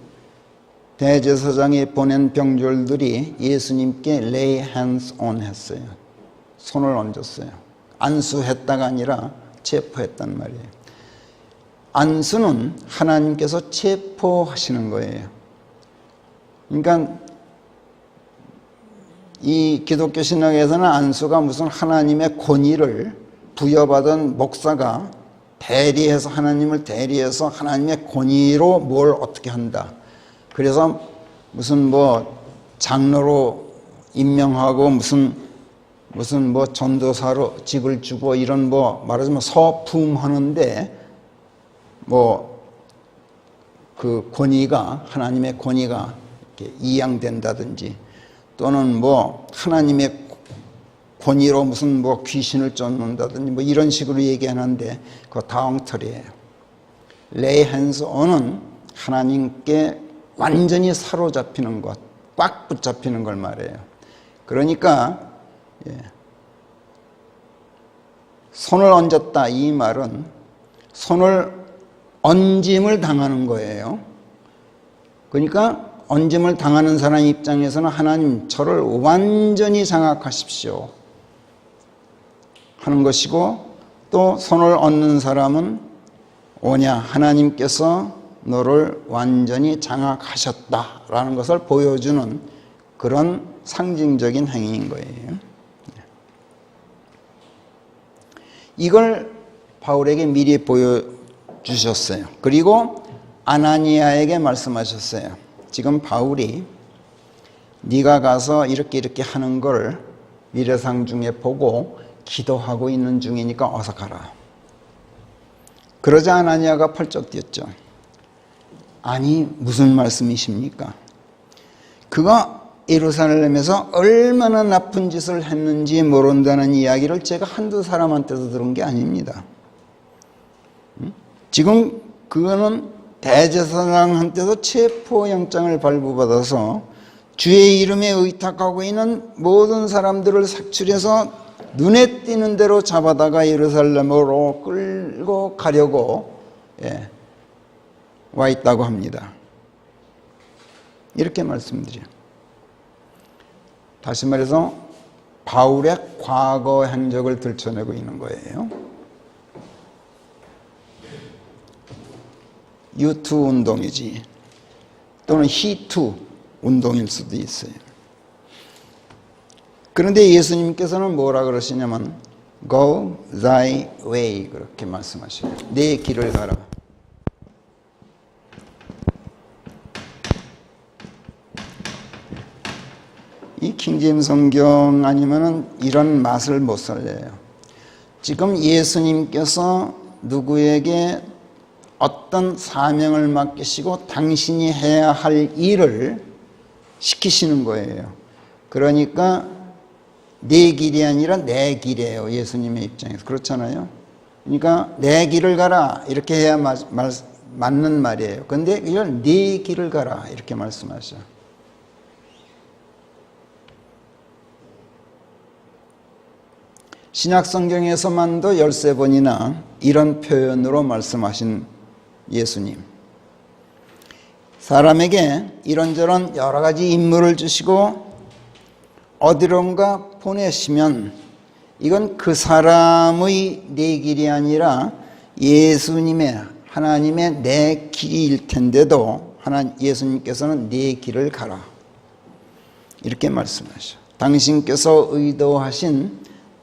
대제사장이 보낸 병졸들이 예수님께 lay hands on 했어요. 손을 얹었어요. 안수했다가 아니라 체포했단 말이에요. 안수는 하나님께서 체포하시는 거예요. 그러니까 이 기독교 신학에서는 안수가 무슨 하나님의 권위를 부여받은 목사가 대리해서 하나님을 대리해서 하나님의 권위로 뭘 어떻게 한다. 그래서 무슨 뭐 장로로 임명하고 무슨 뭐 전도사로 직을 주고 이런 뭐 말하자면 서품하는데 뭐 그 권위가 하나님의 권위가 이렇게 이양된다든지 또는 뭐 하나님의 권위로 무슨 뭐 귀신을 쫓는다든지 뭐 이런 식으로 얘기하는데 그거 다 엉터리예요. lay hands on은 하나님께 완전히 사로잡히는 것, 꽉 붙잡히는 걸 말해요. 그러니까 손을 얹었다 이 말은 손을 얹음을 당하는 거예요. 그러니까 얹음을 당하는 사람 입장에서는 하나님 저를 완전히 장악하십시오 하는 것이고, 또 손을 얹는 사람은 오냐 하나님께서 너를 완전히 장악하셨다라는 것을 보여주는 그런 상징적인 행위인 거예요. 이걸 바울에게 미리 보여주셨어요. 그리고 아나니아에게 말씀하셨어요. 지금 바울이 네가 가서 이렇게 하는 걸 미래상 중에 보고 기도하고 있는 중이니까 어서 가라. 그러자 아나니아가 펄쩍 뛰었죠. 아니 무슨 말씀이십니까? 그가 예루살렘에서 얼마나 나쁜 짓을 했는지 모른다는 이야기를 제가 한두 사람한테서 들은 게 아닙니다. 지금 그거는 대제사장한테서 체포영장을 발부받아서 주의 이름에 의탁하고 있는 모든 사람들을 색출해서 눈에 띄는 대로 잡아다가 예루살렘으로 끌고 가려고 와 있다고 합니다. 이렇게 말씀드려요. 다시 말해서 바울의 과거 행적을 들춰내고 있는 거예요. 유투 운동이지 또는 히투 운동일 수도 있어요. 그런데 예수님께서는 뭐라 그러시냐면 Go thy way 그렇게 말씀하셔요. 내 길을 가라. 이 킹제임스 성경 아니면은 이런 맛을 못 살려요. 지금 예수님께서 누구에게 어떤 사명을 맡기시고 당신이 해야 할 일을 시키시는 거예요. 그러니까 내 길이 아니라 내 길이에요. 예수님의 입장에서. 그렇잖아요. 그러니까 내 길을 가라 이렇게 해야 맞는 말이에요. 그런데 이걸 네 길을 가라 이렇게 말씀하셔. 신약 성경에서만도 13번이나 이런 표현으로 말씀하신 예수님. 사람에게 이런저런 여러 가지 임무를 주시고 어디론가 보내시면 이건 그 사람의 내 길이 아니라 예수님의 하나님의 내 길일 텐데도 예수님께서는 내 길을 가라 이렇게 말씀하셔. 당신께서 의도하신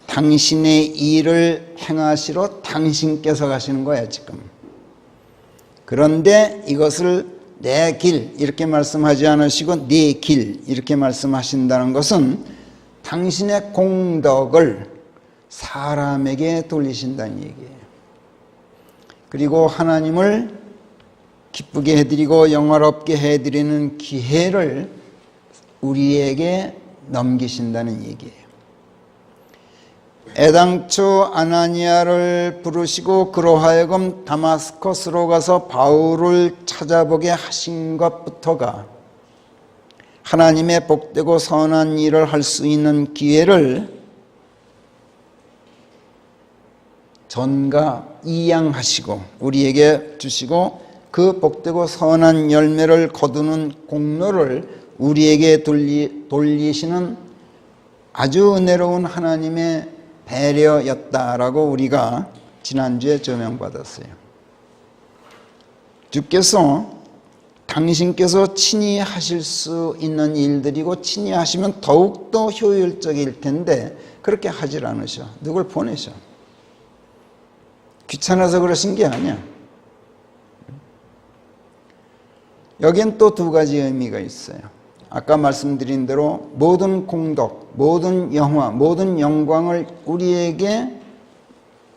당신의 일을 행하시러 당신께서 가시는 거야 지금. 그런데 이것을 내 길 이렇게 말씀하지 않으시고 네 길 이렇게 말씀하신다는 것은 당신의 공덕을 사람에게 돌리신다는 얘기예요. 그리고 하나님을 기쁘게 해드리고 영화롭게 해드리는 기회를 우리에게 넘기신다는 얘기예요. 애당초 아나니아를 부르시고 그로 하여금 다마스커스로 가서 바울을 찾아보게 하신 것부터가 하나님의 복되고 선한 일을 할 수 있는 기회를 전가 이양하시고 우리에게 주시고 그 복되고 선한 열매를 거두는 공로를 우리에게 돌리시는 아주 은혜로운 하나님의 배려였다라고 우리가 지난주에 조명받았어요. 주께서 당신께서 친히 하실 수 있는 일들이고 친히 하시면 더욱더 효율적일 텐데 그렇게 하질 않으셔. 누굴 보내셔. 귀찮아서 그러신 게 아니야. 여긴 또 두 가지 의미가 있어요. 아까 말씀드린 대로 모든 공덕, 모든 영화, 모든 영광을 우리에게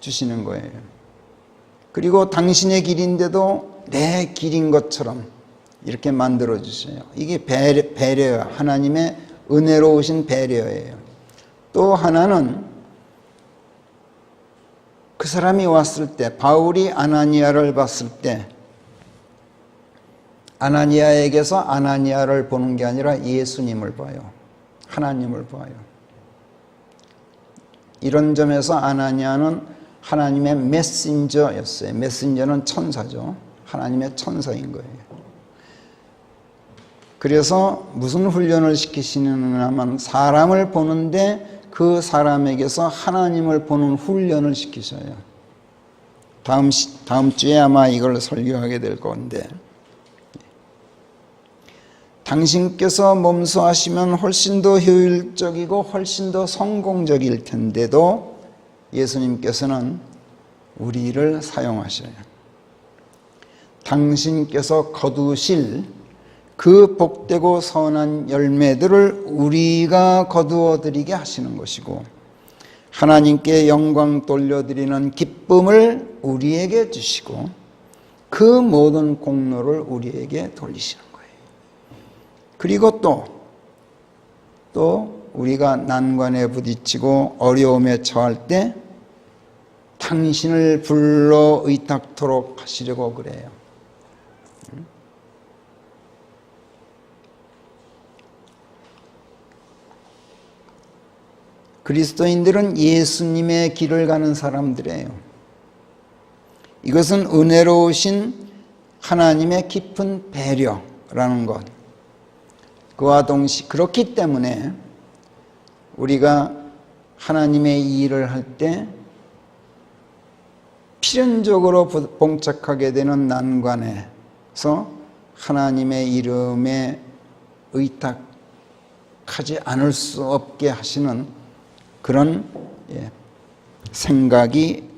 주시는 거예요. 그리고 당신의 길인데도 내 길인 것처럼 이렇게 만들어 주셔요. 이게 배려예요. 하나님의 은혜로우신 배려예요. 또 하나는 그 사람이 왔을 때, 바울이 아나니아를 봤을 때 아나니아에게서 아나니아를 보는 게 아니라 예수님을 봐요. 하나님을 봐요. 이런 점에서 아나니아는 하나님의 메신저였어요. 메신저는 천사죠. 하나님의 천사인 거예요. 그래서 무슨 훈련을 시키시느냐 하면 사람을 보는데 그 사람에게서 하나님을 보는 훈련을 시키셔요. 다음 주에 아마 이걸 설교하게 될 건데, 당신께서 몸소 하시면 훨씬 더 효율적이고 훨씬 더 성공적일 텐데도 예수님께서는 우리를 사용하셔요. 당신께서 거두실 그 복되고 선한 열매들을 우리가 거두어 드리게 하시는 것이고 하나님께 영광 돌려드리는 기쁨을 우리에게 주시고 그 모든 공로를 우리에게 돌리시는 거예요. 그리고 또 우리가 난관에 부딪히고 어려움에 처할 때 당신을 불러 의탁토록 하시려고 그래요. 그리스도인들은 예수님의 길을 가는 사람들이에요. 이것은 은혜로우신 하나님의 깊은 배려라는 것. 그와 동시에 그렇기 때문에 우리가 하나님의 일을 할 때 필연적으로 봉착하게 되는 난관에서 하나님의 이름에 의탁하지 않을 수 없게 하시는 그런 생각이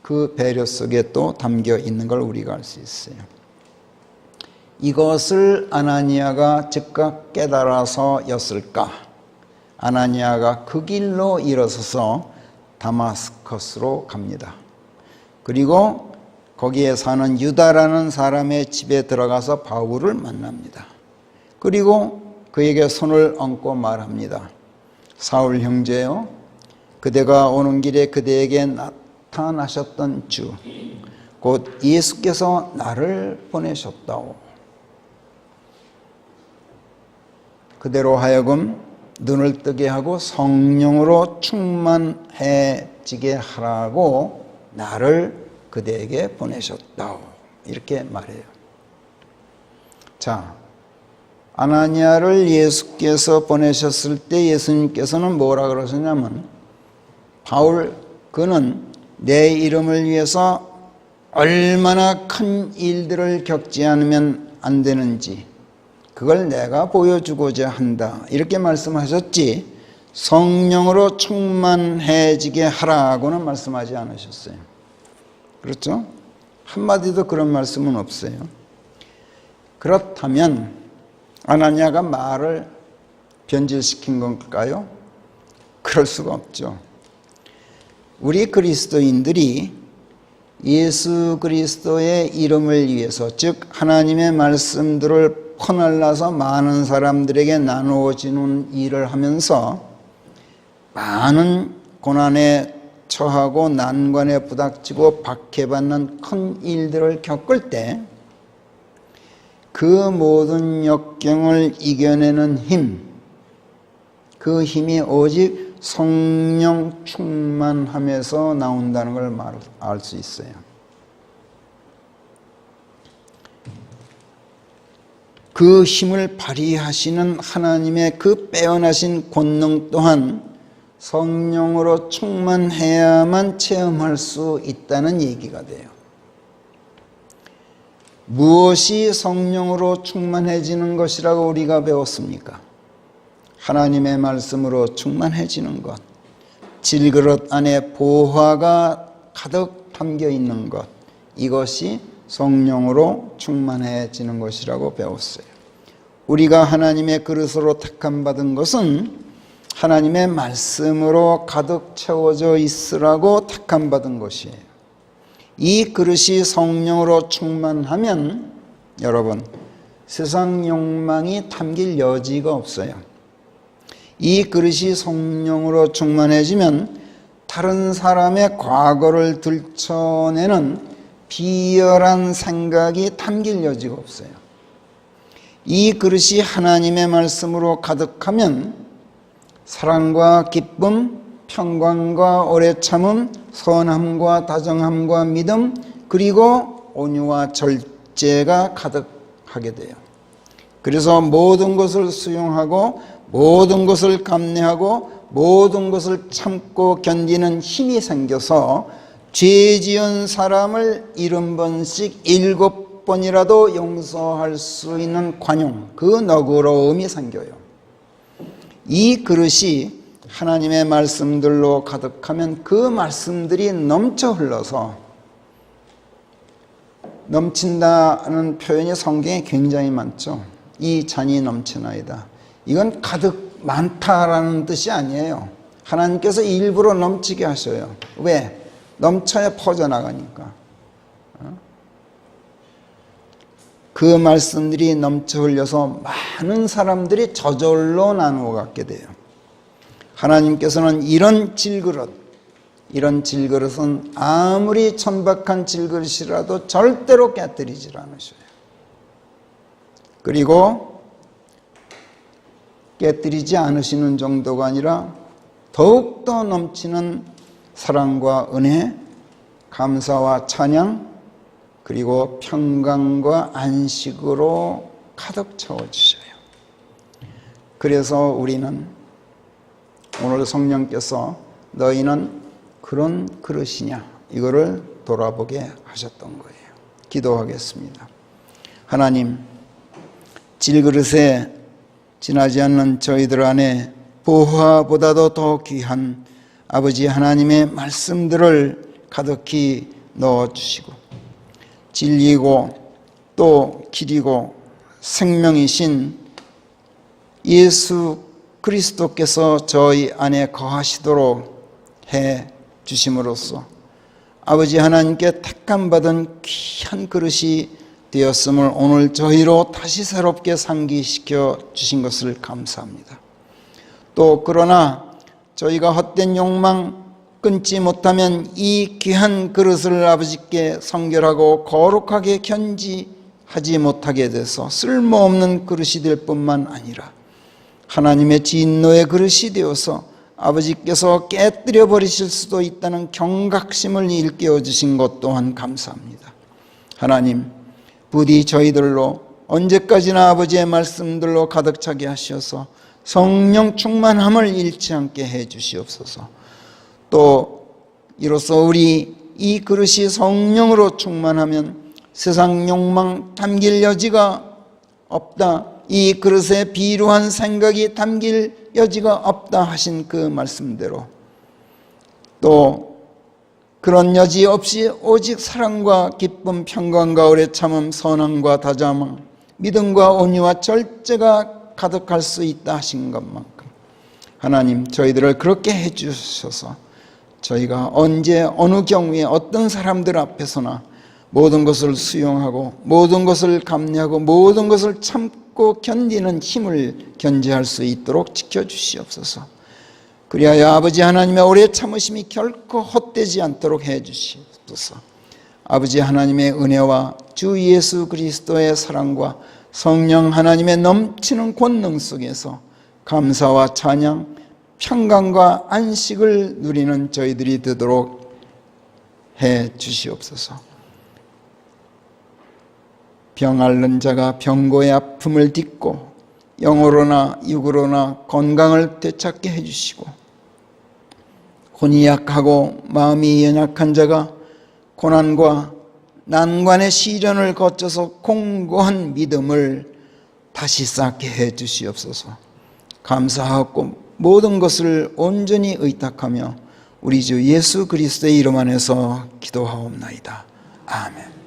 그 배려 속에 또 담겨 있는 걸 우리가 알 수 있어요. 이것을 아나니아가 즉각 깨달아서였을까? 아나니아가 그 길로 일어서서 다마스커스로 갑니다. 그리고 거기에 사는 유다라는 사람의 집에 들어가서 바울을 만납니다. 그리고 그에게 손을 얹고 말합니다. 사울 형제요, 그대가 오는 길에 그대에게 나타나셨던 주, 곧 예수께서 나를 보내셨다오. 그대로 하여금 눈을 뜨게 하고 성령으로 충만해지게 하라고 나를 그대에게 보내셨다오. 이렇게 말해요. 자, 아나니아를 예수께서 보내셨을 때 예수님께서는 뭐라 그러셨냐면, 바울, 그는 내 이름을 위해서 얼마나 큰 일들을 겪지 않으면 안 되는지 그걸 내가 보여주고자 한다. 이렇게 말씀하셨지 성령으로 충만해지게 하라고는 말씀하지 않으셨어요. 그렇죠? 한마디도 그런 말씀은 없어요. 그렇다면 아나니아가 말을 변질시킨 걸까요? 그럴 수가 없죠. 우리 그리스도인들이 예수 그리스도의 이름을 위해서, 즉 하나님의 말씀들을 퍼날라서 많은 사람들에게 나누어지는 일을 하면서 많은 고난에 처하고 난관에 부닥치고 박해받는 큰 일들을 겪을 때 그 모든 역경을 이겨내는 힘, 그 힘이 오직 성령 충만함에서 나온다는 걸 알 수 있어요. 그 힘을 발휘하시는 하나님의 그 빼어나신 권능 또한 성령으로 충만해야만 체험할 수 있다는 얘기가 돼요. 무엇이 성령으로 충만해지는 것이라고 우리가 배웠습니까? 하나님의 말씀으로 충만해지는 것, 질그릇 안에 보화가 가득 담겨 있는 것, 이것이 성령으로 충만해지는 것이라고 배웠어요. 우리가 하나님의 그릇으로 택함받은 것은 하나님의 말씀으로 가득 채워져 있으라고 택함받은 것이에요. 이 그릇이 성령으로 충만하면 여러분, 세상 욕망이 담길 여지가 없어요. 이 그릇이 성령으로 충만해지면 다른 사람의 과거를 들춰내는 비열한 생각이 담길 여지가 없어요. 이 그릇이 하나님의 말씀으로 가득하면 사랑과 기쁨, 평강과 오래 참음, 선함과 다정함과 믿음, 그리고 온유와 절제가 가득하게 돼요. 그래서 모든 것을 수용하고 모든 것을 감내하고 모든 것을 참고 견디는 힘이 생겨서 죄 지은 사람을 70번씩 7번이라도 용서할 수 있는 관용, 그 너그러움이 생겨요. 이 그릇이 하나님의 말씀들로 가득하면 그 말씀들이 넘쳐 흘러서, 넘친다는 표현이 성경에 굉장히 많죠. 이 잔이 넘치나이다. 이건 가득 많다라는 뜻이 아니에요. 하나님께서 일부러 넘치게 하셔요. 왜? 넘쳐야 퍼져나가니까. 그 말씀들이 넘쳐 흘려서 많은 사람들이 저절로 나누어 갖게 돼요. 하나님께서는 이런 질그릇은 아무리 천박한 질그릇이라도 절대로 깨뜨리질 않으셔요. 그리고 깨뜨리지 않으시는 정도가 아니라 더욱더 넘치는 사랑과 은혜, 감사와 찬양, 그리고 평강과 안식으로 가득 채워주셔요. 그래서 우리는 오늘 성령께서 너희는 그런 그릇이냐, 이거를 돌아보게 하셨던 거예요. 기도하겠습니다. 하나님, 질그릇에 지나지 않는 저희들 안에 보화보다도 더 귀한 아버지 하나님의 말씀들을 가득히 넣어주시고, 진리고 또 길이고 생명이신 예수 그리스도께서 저희 안에 거하시도록 해 주심으로써 아버지 하나님께 택함받은 귀한 그릇이 되었음을 오늘 저희로 다시 새롭게 상기시켜 주신 것을 감사합니다. 또 그러나 저희가 헛된 욕망 끊지 못하면 이 귀한 그릇을 아버지께 성결하고 거룩하게 견지하지 못하게 돼서 쓸모없는 그릇이 될 뿐만 아니라 하나님의 진노의 그릇이 되어서 아버지께서 깨뜨려 버리실 수도 있다는 경각심을 일깨워 주신 것 또한 감사합니다. 하나님, 부디 저희들로 언제까지나 아버지의 말씀들로 가득 차게 하셔서 성령 충만함을 잃지 않게 해 주시옵소서. 또 이로써 우리 이 그릇이 성령으로 충만하면 세상 욕망 담길 여지가 없다, 이 그릇에 비루한 생각이 담길 여지가 없다 하신 그 말씀대로 또 그런 여지 없이 오직 사랑과 기쁨, 평강과 오래 참음, 선함과 다정함, 믿음과 온유와 절제가 가득할 수 있다 하신 것만큼 하나님, 저희들을 그렇게 해주셔서 저희가 언제 어느 경우에 어떤 사람들 앞에서나 모든 것을 수용하고 모든 것을 감내하고 모든 것을 참고 견디는 힘을 견지할 수 있도록 지켜주시옵소서. 그리하여 아버지 하나님의 오래 참으심이 결코 헛되지 않도록 해주시옵소서. 아버지 하나님의 은혜와 주 예수 그리스도의 사랑과 성령 하나님의 넘치는 권능 속에서 감사와 찬양, 평강과 안식을 누리는 저희들이 되도록 해 주시옵소서. 병 앓는 자가 병고의 아픔을 딛고 영으로나 육으로나 건강을 되찾게 해주시고, 혼이 약하고 마음이 연약한 자가 고난과 난관의 시련을 거쳐서 공고한 믿음을 다시 쌓게 해 주시옵소서. 감사하고 모든 것을 온전히 의탁하며 우리 주 예수 그리스도의 이름 안에서 기도하옵나이다. 아멘.